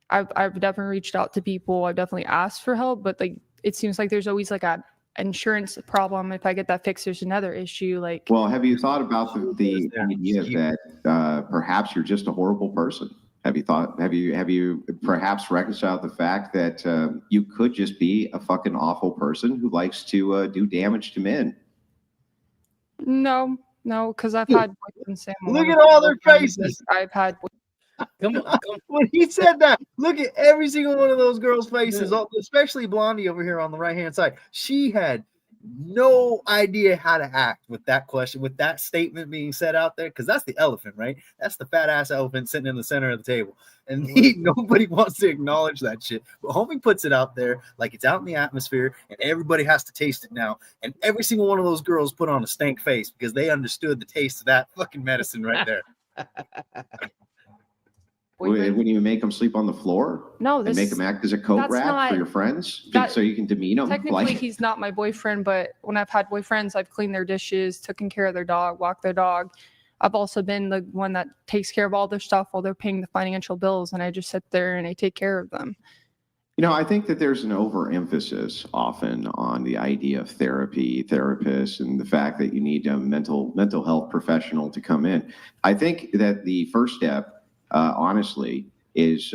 I've definitely reached out to people. I've definitely asked for help, but like it seems like there's always like a insurance problem. If I get that fixed, there's another issue. Like, well, have you thought about the idea that perhaps you're just a horrible person? Have you perhaps reconciled the fact that you could just be a fucking awful person who likes to do damage to men? No, because I've had boyfriends say look at all their faces. I've had. Come on. When he said that, look at every single one of those girls' faces, especially Blondie over here on the right-hand side. She had no idea how to act with that question, with that statement being said out there, because that's the elephant, right? That's the fat ass elephant sitting in the center of the table, and nobody wants to acknowledge that shit. But homie puts it out there like it's out in the atmosphere, and everybody has to taste it now. And every single one of those girls put on a stank face because they understood the taste of that fucking medicine right there. When you make them sleep on the floor? No, and make them act as a coat that's rack not- for your friends, that- so you can demean them. Technically, he's not my boyfriend, but when I've had boyfriends, I've cleaned their dishes, taken care of their dog, walked their dog. I've also been the one that takes care of all their stuff while they're paying the financial bills, and I just sit there and I take care of them. You know, I think that there's an overemphasis often on the idea of therapy, therapists, and the fact that you need a mental health professional to come in. I think that the first step, honestly, is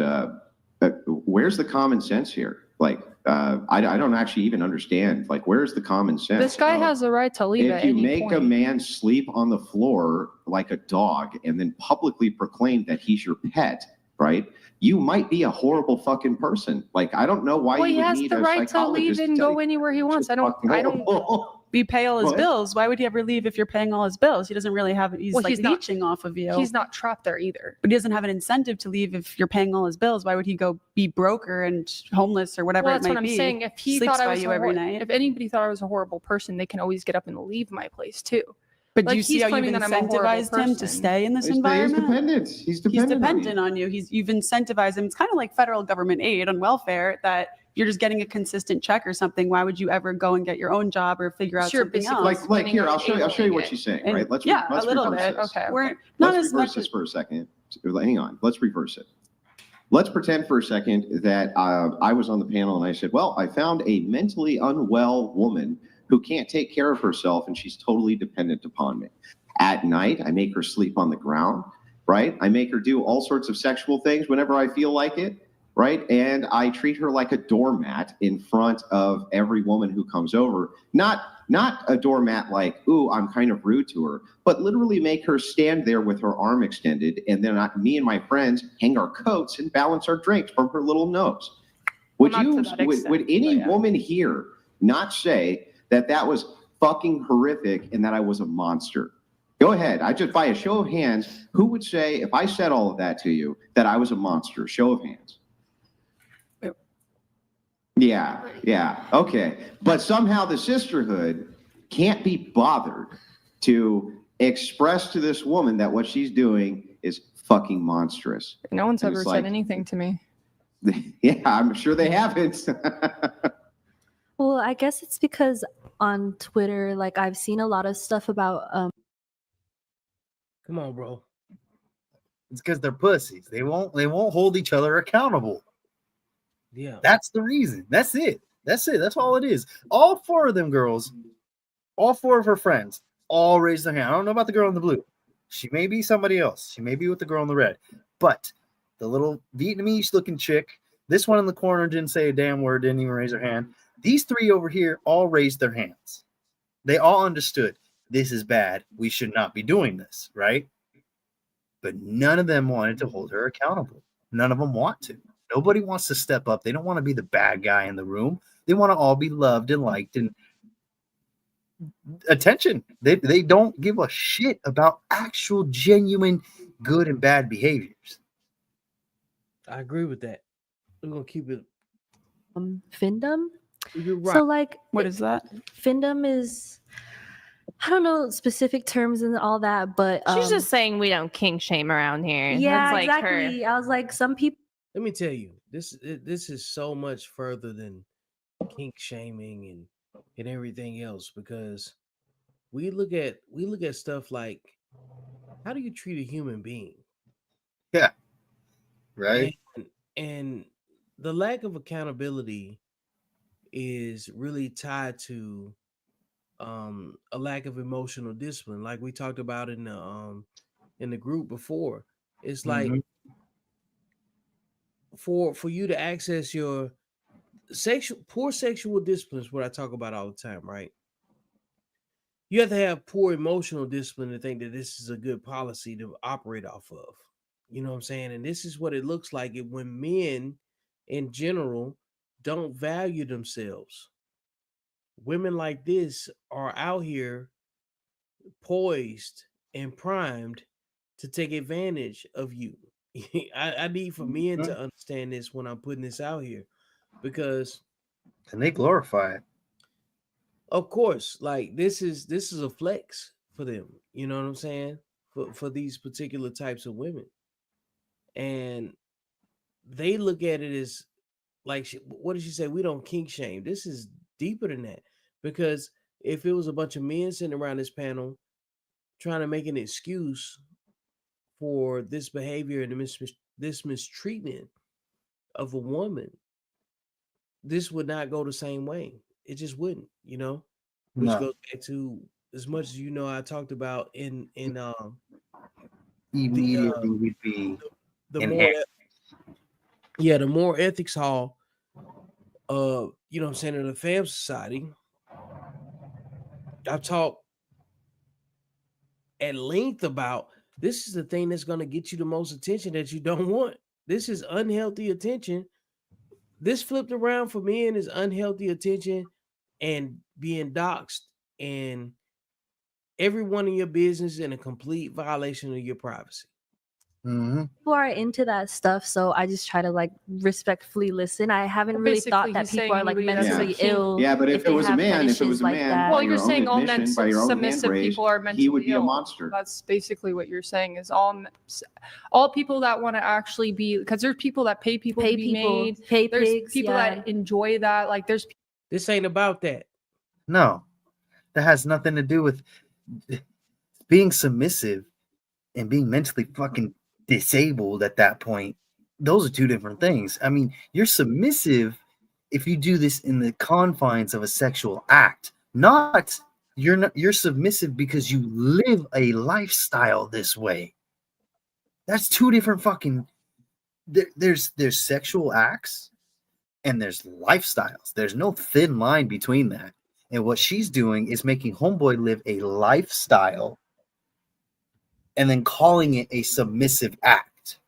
where's the common sense here? Like, I don't actually even understand. Like, where's the common sense? This guy has the right to leave at If you any make a point. man sleep on the floor like a dog and then publicly proclaim that he's your pet, right? You might be a horrible fucking person. Like, I don't know why Well, you he would has need the a right to psychologist leave and tell go you. anywhere he wants. I don't. You pay all his What? bills. Why would he ever leave if you're paying all his bills? He doesn't really have. He's Well, like he's not- leeching off of you. He's not trapped there either. But he doesn't have an incentive to leave if you're paying all his bills. Why would he go be broker and homeless or whatever Well, it that's might what I'm be? saying. If he Sleeps thought I by was you every night. if anybody thought I was a horrible person, they can always get up and leave my place too. But Like, do you see he's how you've claiming that I'm a horrible incentivized him to person. stay in this He's environment? dependent. He's He's dependent on you. dependent on you. You've incentivized him. It's kind of like federal government aid on welfare that you're just getting a consistent check or something. Why would you ever go and get your own job or figure out Sure, something basically else? Like here, I'll show you what she's saying. And- Right? Let's yeah, let's a little reverse bit. this. Okay. We're not Let's as reverse much. this for a second. Hang on. Let's reverse it. Let's pretend for a second that I was on the panel and I said, well, I found a mentally unwell woman who can't take care of herself and she's totally dependent upon me. At night, I make her sleep on the ground, right? I make her do all sorts of sexual things whenever I feel like it, right? And I treat her like a doormat in front of every woman who comes over. Not a doormat like, ooh, I'm kind of rude to her, but literally make her stand there with her arm extended, and then me and my friends hang our coats and balance our drinks from her little nose. Would any woman here not say that that was fucking horrific and that I was a monster? Go ahead. I just, by a show of hands, who would say, if I said all of that to you, that I was a monster? Show of hands. Yeah. Okay. But somehow the sisterhood can't be bothered to express to this woman that what she's doing is fucking monstrous. No one's And ever it's said like- anything to me. Yeah, I'm sure they haven't. Well, I guess it's because on Twitter, like I've seen a lot of stuff about Come on, bro. It's because they're pussies. They won't hold each other accountable. Yeah. That's the reason. That's it. That's all it is. All four of them girls, all four of her friends, all raised their hand. I don't know about the girl in the blue. She may be somebody else. She may be with the girl in the red. But the little Vietnamese looking chick, this one in the corner didn't say a damn word, didn't even raise her hand. These three over here all raised their hands. They all understood this is bad. We should not be doing this, right? But none of them wanted to hold her accountable. None of them want to. Nobody wants to step up. They don't want to be the bad guy in the room. They want to all be loved and liked and attention. They don't give a shit about actual genuine good and bad behaviors. I agree with that. We're gonna keep it. Findom. You're right. So like, what is that? Findom is, I don't know specific terms and all that, but She's just saying we don't kink shame around here. yeah, That's like her. exactly. I was like, some people. Let me tell you, this is so much further than kink shaming and everything else, because we look at stuff like, how do you treat a human being? Yeah. Right. And the lack of accountability is really tied to a lack of emotional discipline, like we talked about in the group before. It's like for you to access your poor sexual discipline is what I talk about all the time, right? You have to have poor emotional discipline to think that this is a good policy to operate off of. You know what I'm saying? And this is what it looks like when men in general don't value themselves. women like this are out here poised and primed to take advantage of you. I need for men to understand this when I'm putting this out here, because And they glorify it. of course, like this is a flex for them. You know what I'm saying? For these particular types of women, and they look at it as like, what did she say? We don't kink shame. This is deeper than that, because if it was a bunch of men sitting around this panel trying to make an excuse for this behavior and this mistreatment of a woman, this would not go the same way. It just wouldn't, you know. Which No. goes back to, as much as you know, I talked about in Immediately we'd be the in more hand. the more ethics hall, you know what I'm saying, in the fam society. I've talked at length about this is the thing that's going to get you the most attention that you don't want. This is unhealthy attention. This flipped around for men is unhealthy attention and being doxxed, and everyone in your business in a complete violation of your privacy. Mm-hmm. People are into that stuff, so I just try to like respectfully listen. I haven't really thought Basically, that he's saying people are like anybody that's mentally ill. Yeah, but if it they was a have man, fetishes like that. Well, by you're your own saying all admission, by your own hand submissive raised, people are mentally he would be ill. a monster. That's basically what you're saying, is all people that want to actually be, because there's people that pay people to be made. pay There's pigs, people that enjoy that. Like there's This ain't about that. No, that has nothing to do with being submissive and being mentally fucking disabled at that point. Those are two different things. I mean, you're submissive if you do this in the confines of a sexual act. You're submissive because you live a lifestyle this way. That's two different fucking there's sexual acts and there's lifestyles. There's no thin line between that. And what she's doing is making homeboy live a lifestyle and then calling it a submissive act.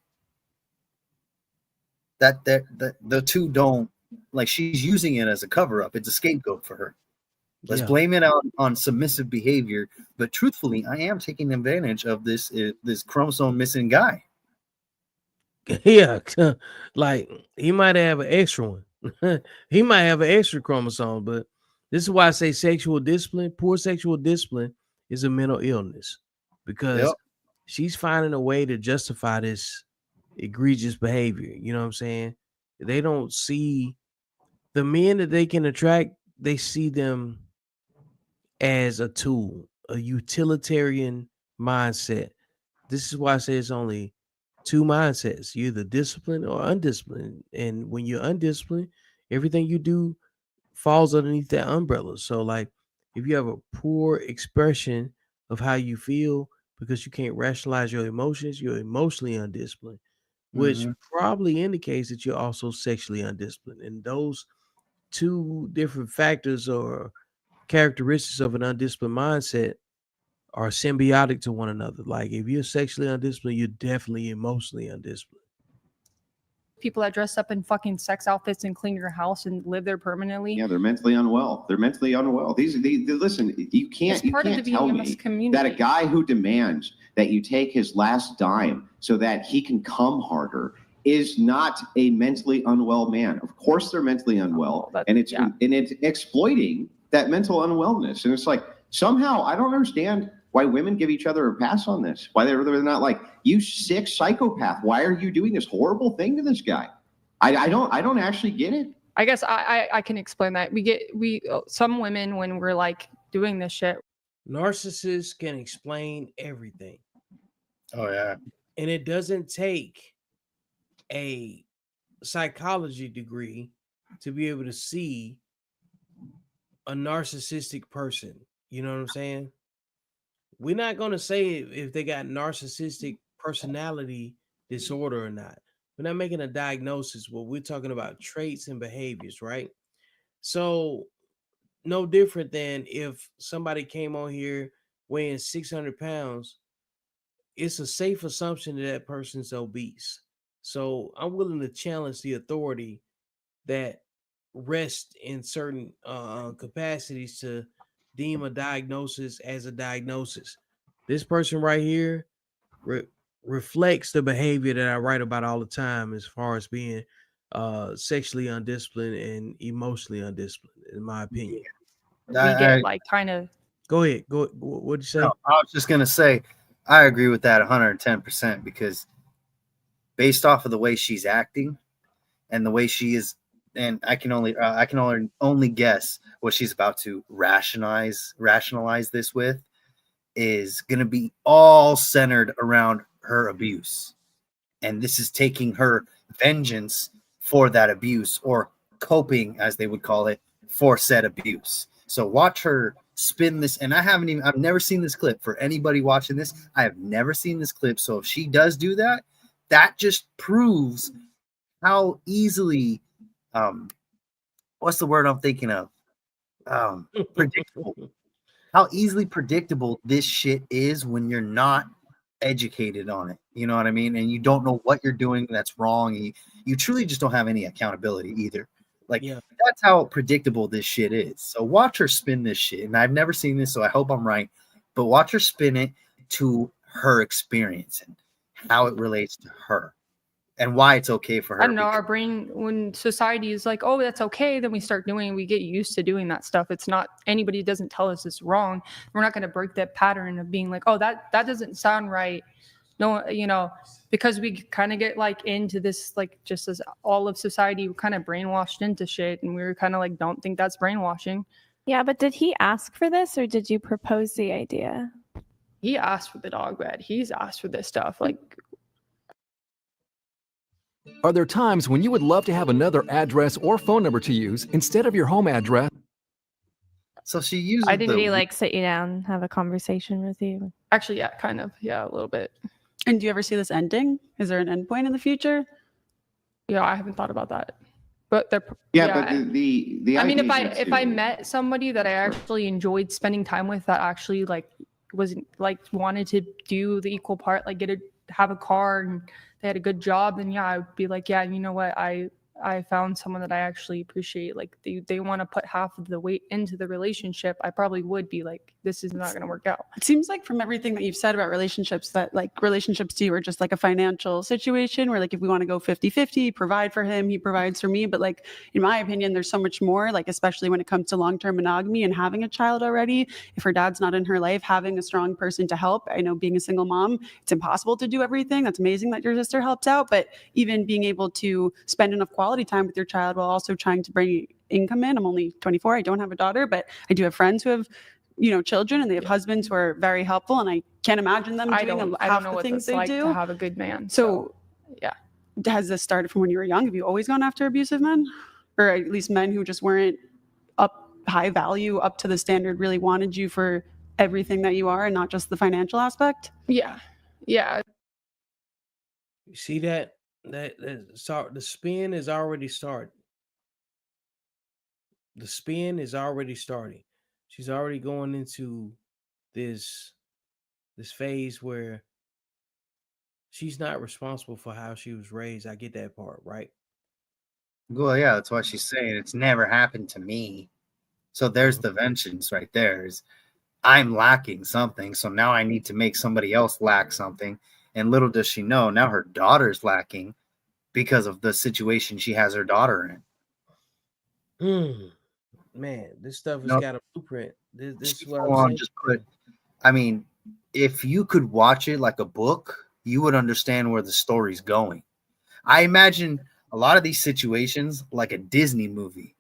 That the two don't, like, she's using it as a cover up. It's a scapegoat for her. Let's blame it on submissive behavior, but truthfully, I am taking advantage of this chromosome missing guy. Yeah, like he might have an extra one. He might have an extra chromosome, but this is why I say sexual discipline, poor sexual discipline, is a mental illness, because she's finding a way to justify this egregious behavior. You know what I'm saying? They don't see the men that they can attract, they see them as a tool, a utilitarian mindset. This is why I say it's only two mindsets. You're either disciplined or undisciplined. And when you're undisciplined, everything you do falls underneath that umbrella. So, like, if you have a poor expression of how you feel because you can't rationalize your emotions, you're emotionally undisciplined, which probably indicates that you're also sexually undisciplined. And those two different factors or characteristics of an undisciplined mindset are symbiotic to one another. Like, if you're sexually undisciplined, you're definitely emotionally undisciplined. people that dress up in fucking sex outfits and clean your house and live there permanently. Yeah, they're mentally unwell. They're mentally unwell. Listen, you can't tell me that a guy who demands that you take his last dime so that he can come harder is not a mentally unwell man. Of course they're mentally unwell, and it's exploiting that mental unwellness. And it's like, somehow I don't understand why women give each other a pass on this. Why they're not like, you sick psychopath, why are you doing this horrible thing to this guy? I don't actually get it. I guess I can explain that. Some women, when we're like doing this shit, narcissists can explain everything. Oh yeah. And it doesn't take a psychology degree to be able to see a narcissistic person. You know what I'm saying? We're not going to say if they got narcissistic personality disorder or not. We're not making a diagnosis. Well, we're talking about traits and behaviors, right? So no different than if somebody came on here weighing 600 pounds, it's a safe assumption that person's obese. So I'm willing to challenge the authority that rest in certain capacities to deem a diagnosis as a diagnosis. This person right here reflects the behavior that I write about all the time, as far as being sexually undisciplined and emotionally undisciplined, in my opinion. We get like kind of. Go ahead. Go. What'd you say? No, I was just gonna say I agree with that 110% because based off of the way she's acting and the way she is, and I can only guess what she's about to rationalize this with is going to be all centered around her abuse, and this is taking her vengeance for that abuse, or coping, as they would call it, for said abuse. So watch her spin this, and I've never seen this clip. For anybody watching this, I have never seen this clip. So if she does do that, that just proves how easily, what's the word I'm thinking of? Predictable. How easily predictable this shit is when you're not educated on it. You know what I mean? And you don't know what you're doing that's wrong. You truly just don't have any accountability either. Like, that's how predictable this shit is. So watch her spin this shit. And I've never seen this, so I hope I'm right. But watch her spin it to her experience and how it relates to her and why it's okay for her. I don't know. Our brain, when society is like, oh, that's okay, then we start doing, we get used to doing that stuff. It's not, anybody doesn't tell us it's wrong. We're not going to break that pattern of being like, oh, that doesn't sound right. No, you know, because we kind of get like into this, like, just as all of society, we're kind of brainwashed into shit, and we were kind of like, don't think that's brainwashing. Yeah, but did he ask for this, or did you propose the idea? He asked for the dog bed. He's asked for this stuff. Like, Are there times when you would love to have another address or phone number to use instead of your home address? So she uses. Did he like sit you down, have a conversation with you? Actually, yeah, kind of. Yeah, a little bit. And do you ever see this ending? Is there an end point in the future? Yeah, I haven't thought about that. But they're but the I mean, idea is if I met somebody that I actually enjoyed spending time with, that actually like was like wanted to do the equal part, like have a car, and they had a good job, then yeah, I would be like, yeah, you know what, I found someone that I actually appreciate. Like they want to put half of the weight into the relationship. I probably would be like, this is not going to work out. It seems like from everything that you've said about relationships, that like relationships to you are just like a financial situation where like if we want to go 50-50, provide for him, he provides for me. But like, in my opinion, there's so much more, like especially when it comes to long-term monogamy and having a child already. If her dad's not in her life, having a strong person to help. I know being a single mom, it's impossible to do everything. That's amazing that your sister helps out. But even being able to spend enough quality time with your child while also trying to bring income in. I'm only 24. I don't have a daughter, but I do have friends who have, you know, children, and they have husbands who are very helpful. And I can't imagine them doing I half don't know the what things it's they like do. to have a good man. So yeah. Has this started from when you were young? Have you always gone after abusive men, or at least men who just weren't up high value, up to the standard, really wanted you for everything that you are and not just the financial aspect? Yeah. Yeah. You see that the spin is already started. The spin is already starting. She's already going into this phase where she's not responsible for how she was raised. I get that part, right? Well, yeah, that's why she's saying it's never happened to me. So there's the vengeance right there. Is I'm lacking something, so now I need to make somebody else lack something. And little does she know, now her daughter's lacking because of the situation she has her daughter in. Man, this stuff has got a blueprint. This is what I'm saying. I mean, if you could watch it like a book, you would understand where the story's going. I imagine a lot of these situations like a Disney movie.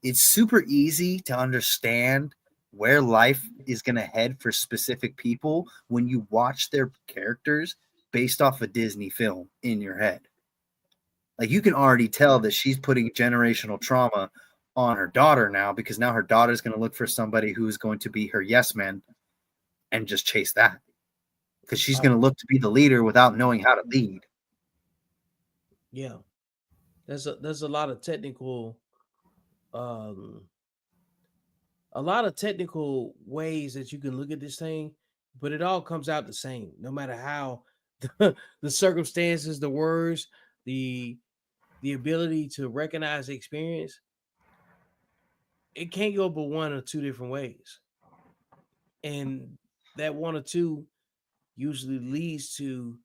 It's super easy to understand where life is going to head for specific people when you watch their characters based off a Disney film in your head. Like, you can already tell that she's putting generational trauma on her daughter now, because now her daughter's going to look for somebody who's going to be her yes man and just chase that, because she's going to look to be the leader without knowing how to lead. Yeah, there's a lot of technical ways that you can look at this thing, but it all comes out the same, no matter how the circumstances, the words, the ability to recognize the experience. it can't go but one or two different ways. And that one or two usually leads to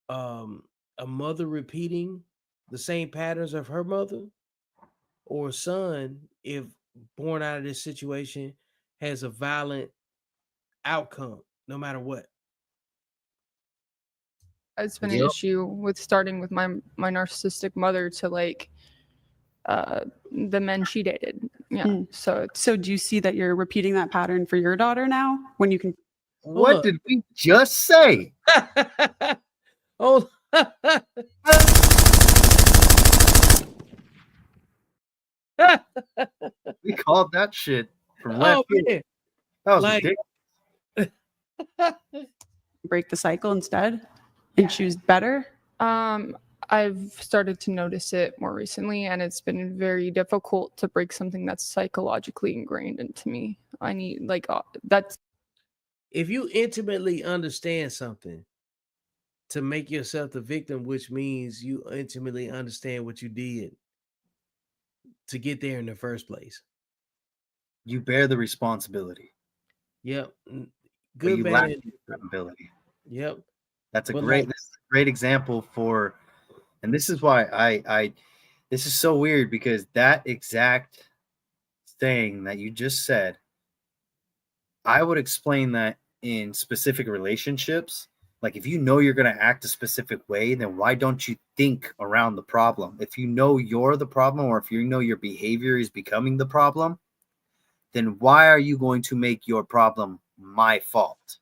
a mother repeating the same patterns of her mother, or a son, if born out of this situation, has a violent outcome no matter what. It's been an issue with starting with my narcissistic mother to like the men she dated. Yeah. So do you see that you're repeating that pattern for your daughter now when you can? What did we just say? Oh. We called that shit from left field. Man. That was Like- ridiculous. Break the cycle instead and choose better? I've started to notice it more recently, and it's been very difficult to break something that's psychologically ingrained into me. I need like that's If you intimately understand something, to make yourself the victim, which means you intimately understand what you did to get there in the first place. You bear the responsibility. Yep. But Good, you bad, lack and- the accountability. Yep. That's a But great, like- this is a great example for, and this is why I this is so weird, because that exact thing that you just said, I would explain that in specific relationships. Like, if you know you're going to act a specific way, then why don't you think around the problem? If you know you're the problem, or if you know your behavior is becoming the problem, then why are you going to make your problem my fault?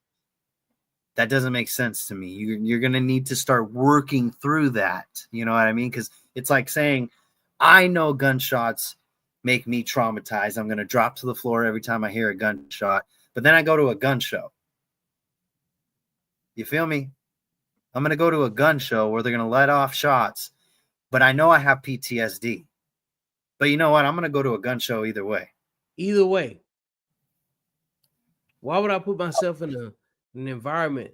That doesn't make sense to me. You're going to need to start working through that. You know what I mean? Because it's like saying, I know gunshots make me traumatized. I'm going to drop to the floor every time I hear a gunshot. But then I go to a gun show. You feel me? I'm going to go to a gun show where they're going to let off shots, but I know I have PTSD. But you know what? I'm going to go to a gun show either way. Either way. Why would I put myself in an environment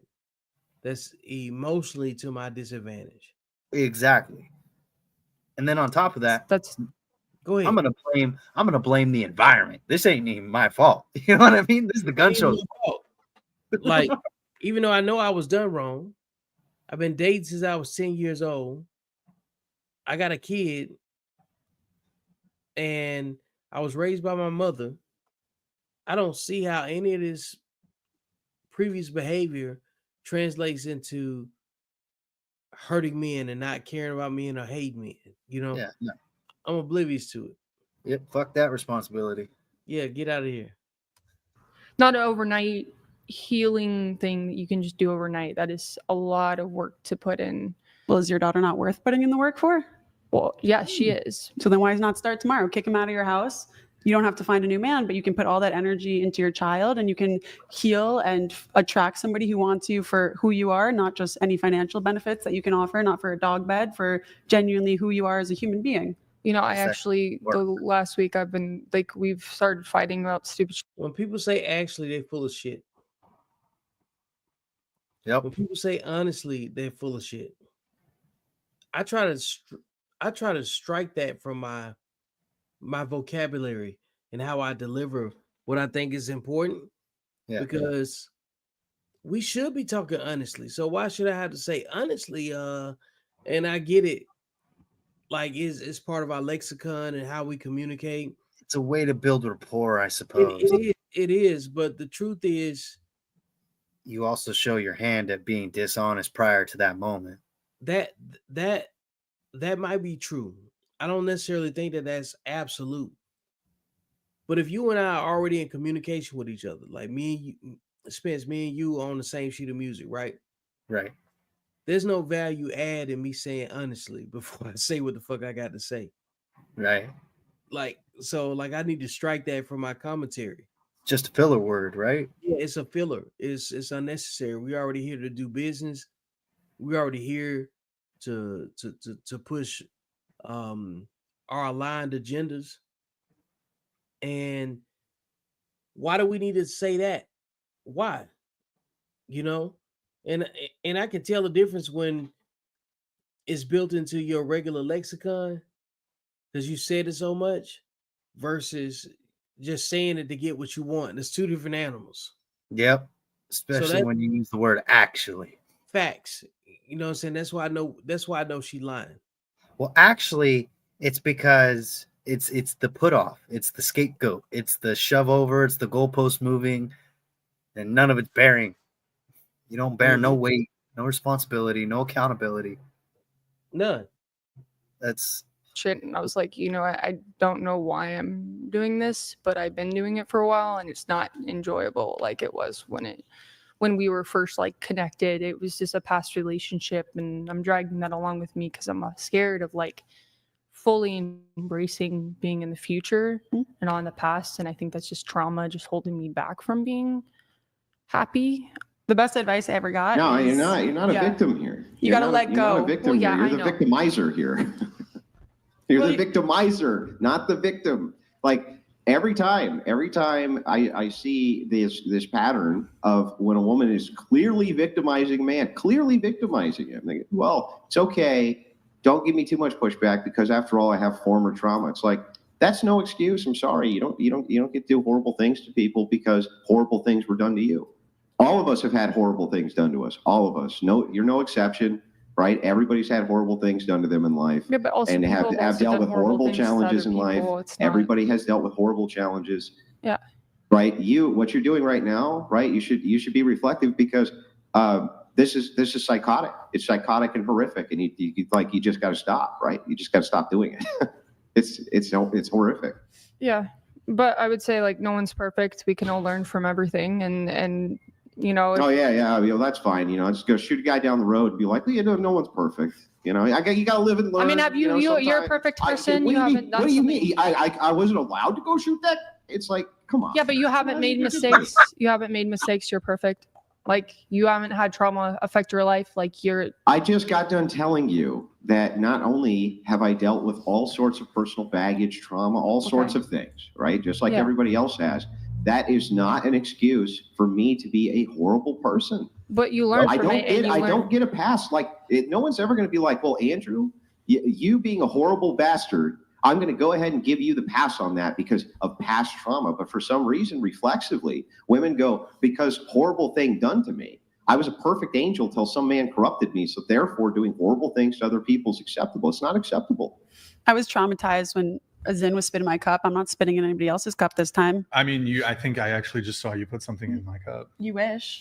that's emotionally to my disadvantage? Exactly. And then on top of that, go ahead. I'm gonna blame the environment. This ain't even my fault. You know what I mean? This is the gun show. Like, even though I know I was done wrong, I've been dating since I was 10 years old. I got a kid, and I was raised by my mother. I don't see how any of this previous behavior translates into hurting men and not caring about men or hating men. You know, Yeah, no. I'm oblivious to it. Yep, fuck that responsibility. Yeah, get out of here. not an overnight healing thing that you can just do overnight. That is a lot of work to put in. Well, is your daughter not worth putting in the work for? Well, yeah, she is. So then why not start tomorrow? Kick him out of your house. You don't have to find a new man, but you can put all that energy into your child, and you can heal and attract somebody who wants you for who you are, not just any financial benefits that you can offer, not for a dog bed, for genuinely who you are as a human being. You know, I actually, the last week I've been like, we've started fighting about stupid shit. When people say actually, they're full of shit. Yep. When people say honestly, they're full of shit. I try to strike that from my vocabulary and how I deliver what I think is important. Yeah. Because we should be talking honestly. So why should I have to say honestly? And I get it. Like it's part of our lexicon and how we communicate. It's a way to build rapport, I suppose. It is, but the truth is, you also show your hand at being dishonest prior to that moment. that might be true. I don't necessarily think that that's absolute. But if you and I are already in communication with each other, like me and you, Spence, me and you on the same sheet of music, right? Right. There's no value add in me saying honestly before I say what the fuck I got to say. Right. Like, so like I need to strike that from my commentary. Just a filler word, right? Yeah, it's a filler. It's unnecessary. We already here to do business. We already here to push our aligned agendas. And why do we need to say that? Why? You know? And I can tell the difference when it's built into your regular lexicon because you said it so much. versus just saying it to get what you want. It's two different animals. Yep. Especially when you use the word actually. Facts. You know what I'm saying? That's why I know she lying. Well, actually, it's because it's the put off, it's the scapegoat, it's the shove over, it's the goalpost moving, and none of it's bearing. You don't bear no weight, no responsibility, no accountability. None. That's shit. And I was like, I don't know why I'm doing this, but I've been doing it for a while, and it's not enjoyable like it was when we were first like connected. It was just a past relationship, and I'm dragging that along with me because I'm scared of like fully embracing being in the future and not in the past. And I think that's just trauma, just holding me back from being happy. The best advice I ever got. No, is, you're not a victim here. You got to let go. You're not a victim here. You're the victimizer here. You're the victimizer, not the victim. Like every time I see this pattern of when a woman is clearly victimizing a man, clearly victimizing him. They go, well, it's okay. Don't give me too much pushback because after all, I have former trauma. It's like, that's no excuse. I'm sorry. You don't get to do horrible things to people because horrible things were done to you. All of us have had horrible things done to us. All of us. No, you're no exception, right? Everybody's had horrible things done to them in life, yeah, but also and have dealt with horrible challenges in life. Everybody has dealt with horrible challenges. Yeah. Right. What you're doing right now, right? You should be reflective because this is psychotic. It's psychotic and horrific, and you just got to stop, right? You just got to stop doing it. It's horrific. Yeah, but I would say like no one's perfect. We can all learn from everything, and Oh yeah. That's fine. Just go shoot a guy down the road and be like, no one's perfect. You got to live and learn. I mean, have you're a perfect person. What do you mean? I wasn't allowed to go shoot that. It's like, come on. Yeah, but you haven't made mistakes. You haven't made mistakes. You're perfect. Like you haven't had trauma affect your life. Like I just got done telling you that not only have I dealt with all sorts of personal baggage, trauma, all sorts of things, right? Just like everybody else has. That is not an excuse for me to be a horrible person. But you learn from it. I don't get a pass. Like no one's ever going to be like, well, Andrew, you being a horrible bastard, I'm going to go ahead and give you the pass on that because of past trauma. But for some reason, reflexively, women go, because horrible thing done to me. I was a perfect angel till some man corrupted me. So therefore, doing horrible things to other people is acceptable. It's not acceptable. I was traumatized when Azin was spitting my cup. I'm not spitting in anybody else's cup this time. I mean, I think I actually just saw you put something in my cup. You wish.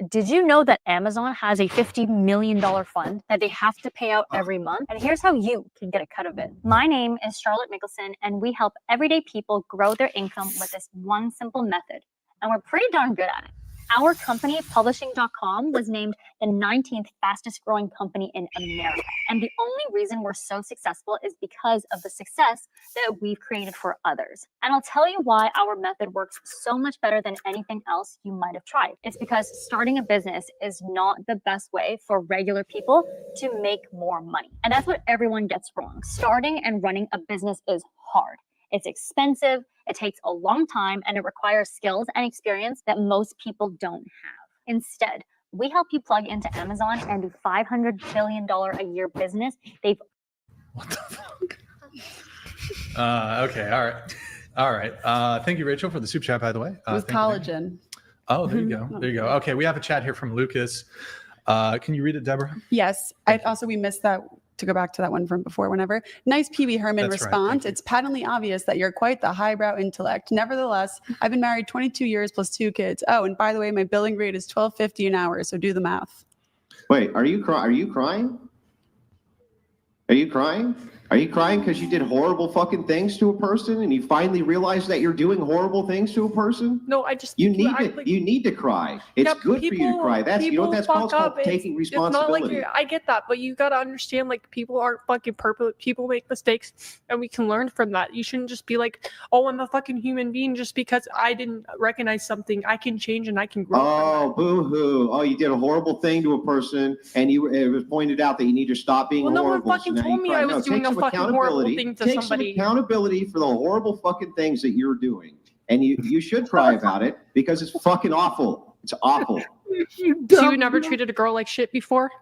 Did you know that Amazon has a $50 million fund that they have to pay out every month? And here's how you can get a cut of it. My name is Charlotte Mickelson, and we help everyday people grow their income with this one simple method. And we're pretty darn good at it. Our company, Publishing.com, was named the 19th fastest growing company in America. And the only reason we're so successful is because of the success that we've created for others. And I'll tell you why our method works so much better than anything else you might have tried. It's because starting a business is not the best way for regular people to make more money. And that's what everyone gets wrong. Starting and running a business is hard. It's expensive, it takes a long time, and it requires skills and experience that most people don't have. Instead, we help you plug into Amazon and do $500 billion a year business. What the fuck? Okay, all right. Thank you, Rachel, for the soup chat, by the way. With collagen. Oh, there you go. There you go. Okay, we have a chat here from Lucas. Can you read it, Deborah? Yes. We missed that. To go back to that one from before, whenever. Nice Pee Wee Herman response. It's patently obvious that you're quite the highbrow intellect. Nevertheless, I've been married 22 years plus 2 kids. Oh, and by the way, my billing rate is $12.50 an hour. So do the math. Wait, are you crying? Are you crying? Are you crying because you did horrible fucking things to a person and you finally realized that you're doing horrible things to a person? No, I just you need to cry. It's good for you to cry. That's what that's called. It's called taking responsibility. It's not like I get that, but you gotta understand, like, people aren't fucking perfect. People make mistakes, and we can learn from that. You shouldn't just be like, "Oh, I'm a fucking human being just because I didn't recognize something. I can change and I can grow." Oh, boo-hoo! Oh, you did a horrible thing to a person, and it was pointed out that you need to stop being horrible. Well, no one fucking told me I was doing a fucking horrible thing to somebody. Take some accountability for the horrible fucking things that you're doing. And you should cry about it because it's fucking awful. It's awful. So you never treated a girl like shit before?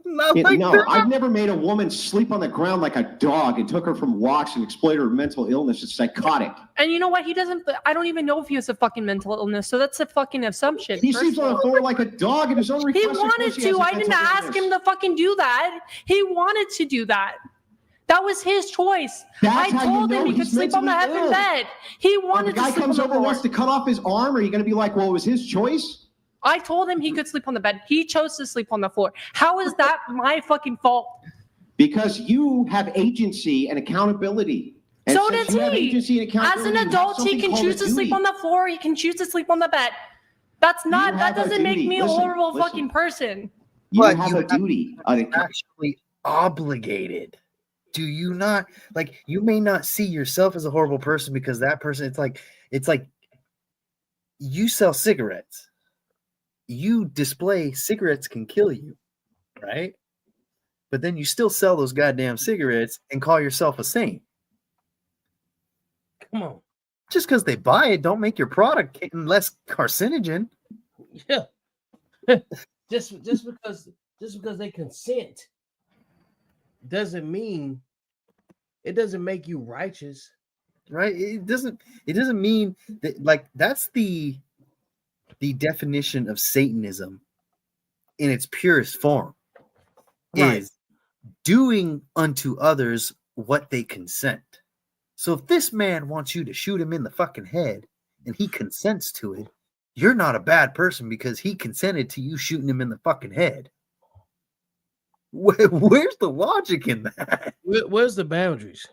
Not Yeah, like no, that. I've never made a woman sleep on the ground like a dog and took her from walks and exploited her mental illness. It's psychotic. And you know what? He doesn't. I don't even know if he has a fucking mental illness. So that's a fucking assumption. He first sleeps of on the all. floor like a dog at his own request. He Of wanted course he has to. a I didn't mental ask illness. him to fucking do that. He wanted to do that. That was his choice. That's I how you told know him he could he's sleep on the mentally heaven ill. bed. He When wanted the guy to sleep comes on over the and floor. wants to cut off his arm, are you going to be like, well, it was his choice? I told him he could sleep on the bed. He chose to sleep on the floor. How is that my fucking fault? Because you have agency and accountability. And So since does you have he. agency and As an accountability, you have adult, he something can called choose a to sleep duty. on the floor. He can choose to sleep on the bed. That's not. That have a doesn't make duty. me a Listen, horrible listen. fucking person. You But have you a duty. Actually obligated. Do you not like? You may not see yourself as a horrible person because that person. It's like you sell cigarettes. You display cigarettes can kill you, right? But then you still sell those goddamn cigarettes and call yourself a saint. Come on. Just because they buy it, don't make your product less carcinogen. Yeah. just because they consent doesn't mean it doesn't make you righteous. Right? It doesn't mean that, like, that's the definition of Satanism in its purest form. Right. Is doing unto others what they consent. So if this man wants you to shoot him in the fucking head and he consents to it, you're not a bad person because he consented to you shooting him in the fucking head. Where's the logic in that? Where's the boundaries?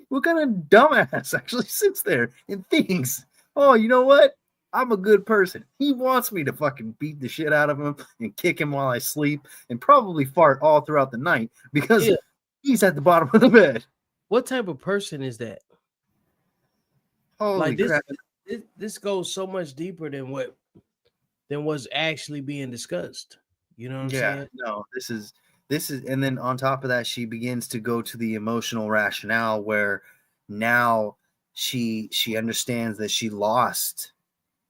What kind of dumbass actually sits there and thinks, oh, you know what? I'm a good person. He wants me to fucking beat the shit out of him and kick him while I sleep and probably fart all throughout the night because he's at the bottom of the bed. What type of person is that? Holy Like crap. this goes so much deeper than what's actually being discussed. You know what I'm saying? No, this is and then on top of that, she begins to go to the emotional rationale where now she understands that she lost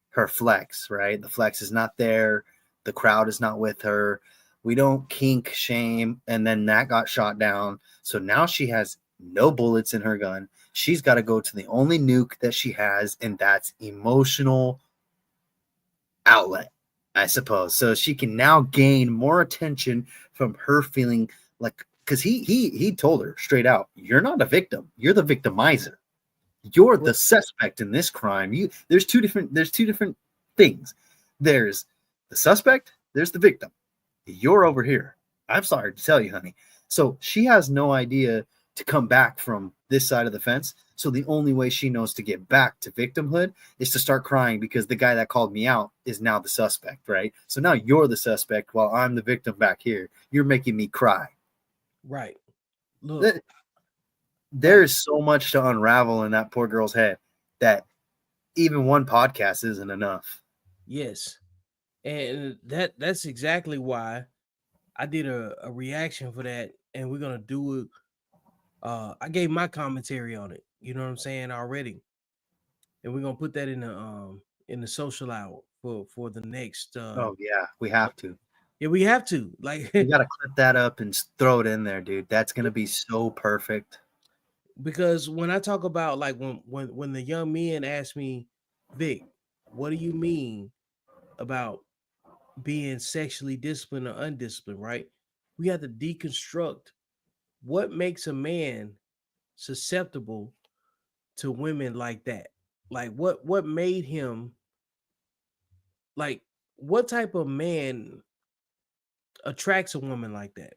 her flex, right? The flex is not there, the crowd is not with her. We don't kink shame, and then that got shot down. So now she has no bullets in her gun. She's got to go to the only nuke that she has, and that's emotional outlet, I suppose. So she can now gain more attention from her feeling like, because he told her straight out, you're not a victim, you're the victimizer. You're the suspect in this crime. There's two different things. There's the suspect, there's the victim. You're over here. I'm sorry to tell you, honey. So she has no idea to come back from this side of the fence. So the only way she knows to get back to victimhood is to start crying because the guy that called me out is now the suspect, right? So now you're the suspect while I'm the victim back here. You're making me cry. Right. Look, there is so much to unravel in that poor girl's head that even one podcast isn't enough. yes. And that's exactly why I did a reaction for that, and we're gonna do it. I gave my commentary on it, you know what I'm saying, already. And we're gonna put that in the social hour for the next oh yeah, we have to. Yeah, we have to. Like you gotta clip that up and throw it in there, dude. That's gonna be so perfect. Because when I talk about like when the young men ask me, Vic, what do you mean about being sexually disciplined or undisciplined, right? We have to deconstruct what makes a man susceptible to women like that. Like what made him, like, what type of man attracts a woman like that?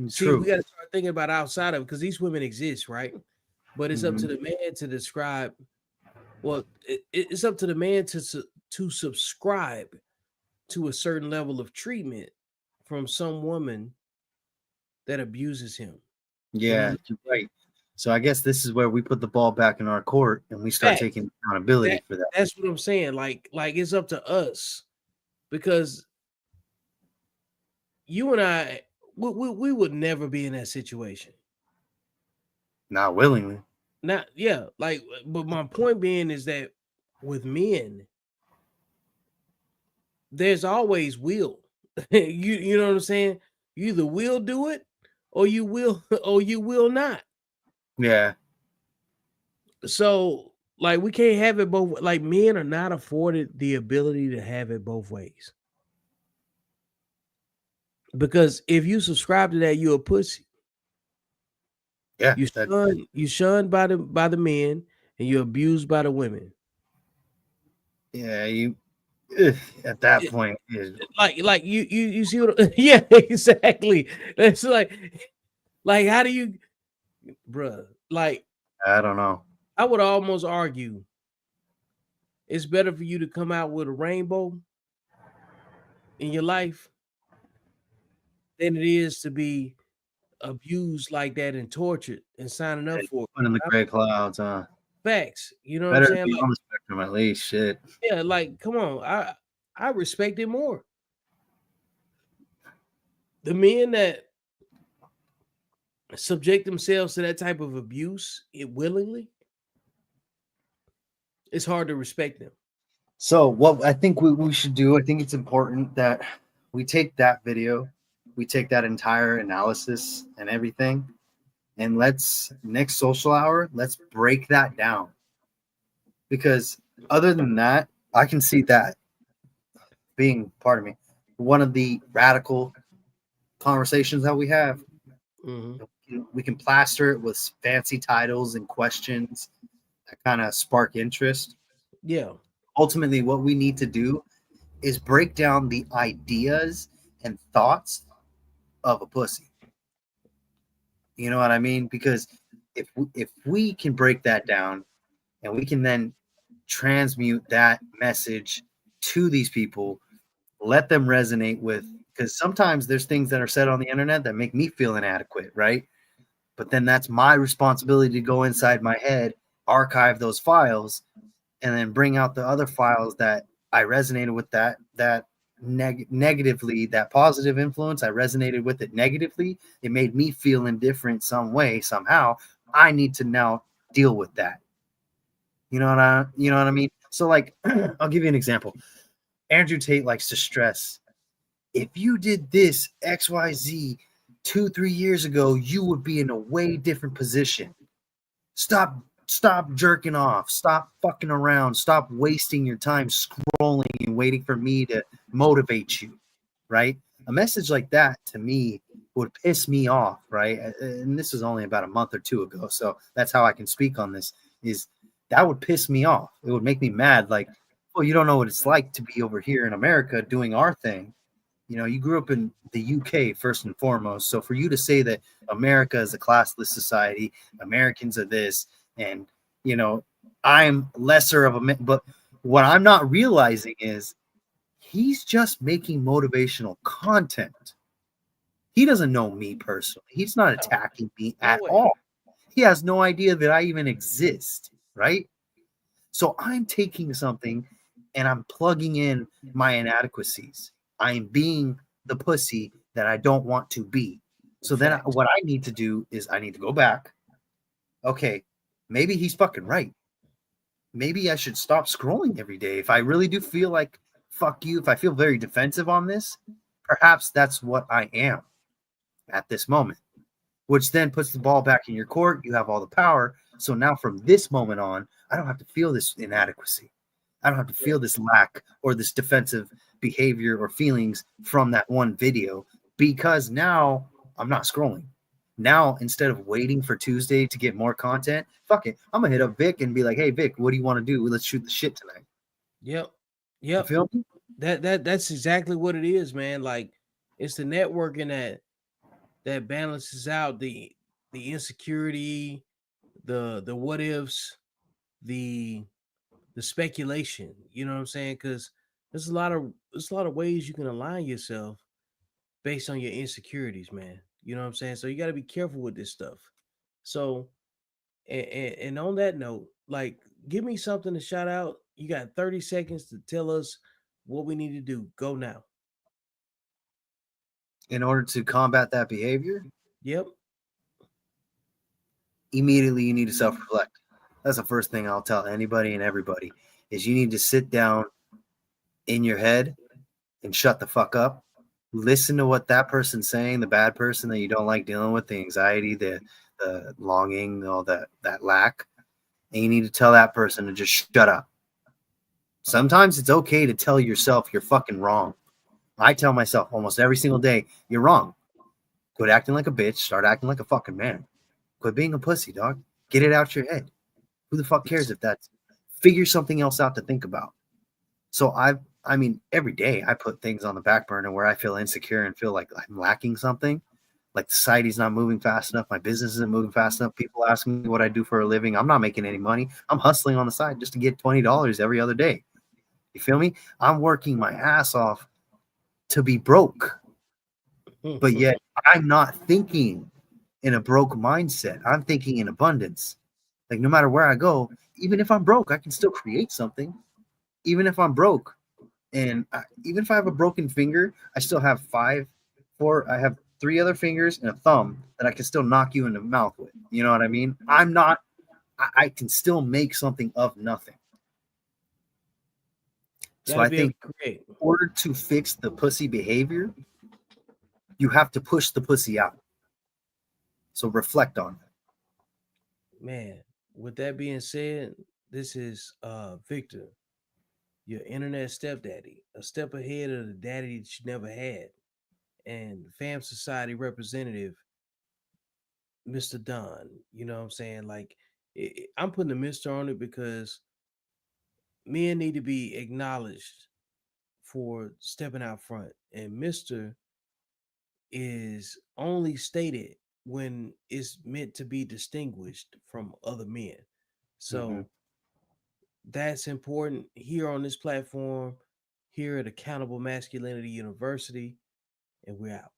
See, we got to start thinking about outside of it because these women exist, right? But it's up to the man to describe. Well, it's up to the man to subscribe to a certain level of treatment from some woman that abuses him. Yeah, you're right. So I guess this is where we put the ball back in our court and we start taking accountability for that. That's what I'm saying. Like it's up to us because you and I, we would never be in that situation. Not willingly. Not, yeah. Like, but my point being is that with men, there's always will. You know what I'm saying? You either will do it or you will not. Yeah. So like we can't have it both. Like men are not afforded the ability to have it both ways. Because if you subscribe to that, you're a pussy. Yeah. You shunned by the men and you're abused by the women. Yeah, you at that point is Like you see what yeah, exactly. It's like how do you bruh, like I don't know. I would almost argue it's better for you to come out with a rainbow in your life than it is to be abused like that and tortured and signing up for Put in the gray clouds, facts. You know better what I'm to saying? be on the spectrum at least. Shit. Yeah, like come on. I respect it more. The men that subject themselves to that type of abuse willingly, it's hard to respect them. So what I think we should do, I think it's important that we take that video, we take that entire analysis and everything, and let's next social hour, let's break that down. Because other than that, I can see that being, pardon me, one of the radical conversations that we have. We can plaster it with fancy titles and questions that kind of spark interest. Yeah. Ultimately, what we need to do is break down the ideas and thoughts of a pussy. You know what I mean? Because if we can break that down and we can then transmute that message to these people, let them resonate with, because sometimes there's things that are said on the internet that make me feel inadequate, right? But then that's my responsibility to go inside my head, archive those files, and then bring out the other files that I resonated with that negatively, that positive influence. I resonated with it negatively. It made me feel indifferent some way, somehow. I need to now deal with that. You know what I mean? So like, I'll give you an example. Andrew Tate likes to stress, if you did this XYZ 2-3 years ago, you would be in a way different position. Stop jerking off. Stop fucking around. Stop wasting your time scrolling and waiting for me to motivate you, right? A message like that to me would piss me off, right? And this was only about a month or two ago, so that's how I can speak on this, is that would piss me off. It would make me mad, like, well, you don't know what it's like to be over here in America doing our thing. You know, you grew up in the UK first and foremost. So for you to say that America is a classless society, Americans are this, and, you know, I'm lesser of a, but what I'm not realizing is he's just making motivational content. He doesn't know me personally. He's not attacking me at all. He has no idea that I even exist, right? So I'm taking something and I'm plugging in my inadequacies. I'm being the pussy that I don't want to be. So then what I need to do is I need to go back. Okay, maybe he's fucking right. Maybe I should stop scrolling every day. If I really do feel like, fuck you, if I feel very defensive on this, perhaps that's what I am at this moment, which then puts the ball back in your court. You have all the power. So now from this moment on, I don't have to feel this inadequacy. I don't have to feel this lack or this defensive behavior or feelings from that one video, because now I'm not scrolling. Now, instead of waiting for Tuesday to get more content, fuck it, I'm gonna hit up Vic and be like, hey Vic, what do you want to do? Let's shoot the shit tonight. Yep. You feel me? That's exactly what it is, man. Like, it's the networking that balances out the insecurity, the what ifs, the speculation. You know what I'm saying? Because there's a lot of ways you can align yourself based on your insecurities, man. You know what I'm saying? So you got to be careful with this stuff. So, and on that note, like, give me something to shout out. You got 30 seconds to tell us what we need to do. Go now. In order to combat that behavior? Yep. Immediately you need to self-reflect. That's the first thing I'll tell anybody and everybody, is you need to sit down in your head and shut the fuck up. Listen to what that person's saying, the bad person that you don't like dealing with, the anxiety, the longing, all that lack. And you need to tell that person to just shut up. Sometimes it's okay to tell yourself you're fucking wrong. I tell myself almost every single day, you're wrong. Quit acting like a bitch. Start acting like a fucking man. Quit being a pussy, dog. Get it out your head. Who the fuck cares if that's... Figure something else out to think about. So I mean, every day I put things on the back burner where I feel insecure and feel like I'm lacking something. Like society's not moving fast enough. My business isn't moving fast enough. People ask me what I do for a living. I'm not making any money. I'm hustling on the side just to get $20 every other day. You feel me? I'm working my ass off to be broke. But yet I'm not thinking in a broke mindset. I'm thinking in abundance. Like no matter where I go, even if I'm broke, I can still create something. Even if I'm broke, and even if I have a broken finger, I still have I have 3 other fingers and a thumb that I can still knock you in the mouth with. You know what I mean? I can still make something of nothing. So I think in order to fix the pussy behavior, you have to push the pussy out. So reflect on it. Man, with that being said, this is Victor, your internet stepdaddy, a step ahead of the daddy that you never had, and Fam Society representative, Mr. Don. You know what I'm saying? Like, I'm putting a Mr. on it because men need to be acknowledged for stepping out front, and Mr. is only stated when it's meant to be distinguished from other men. So that's important here on this platform, here at Accountable Masculinity University, and we're out.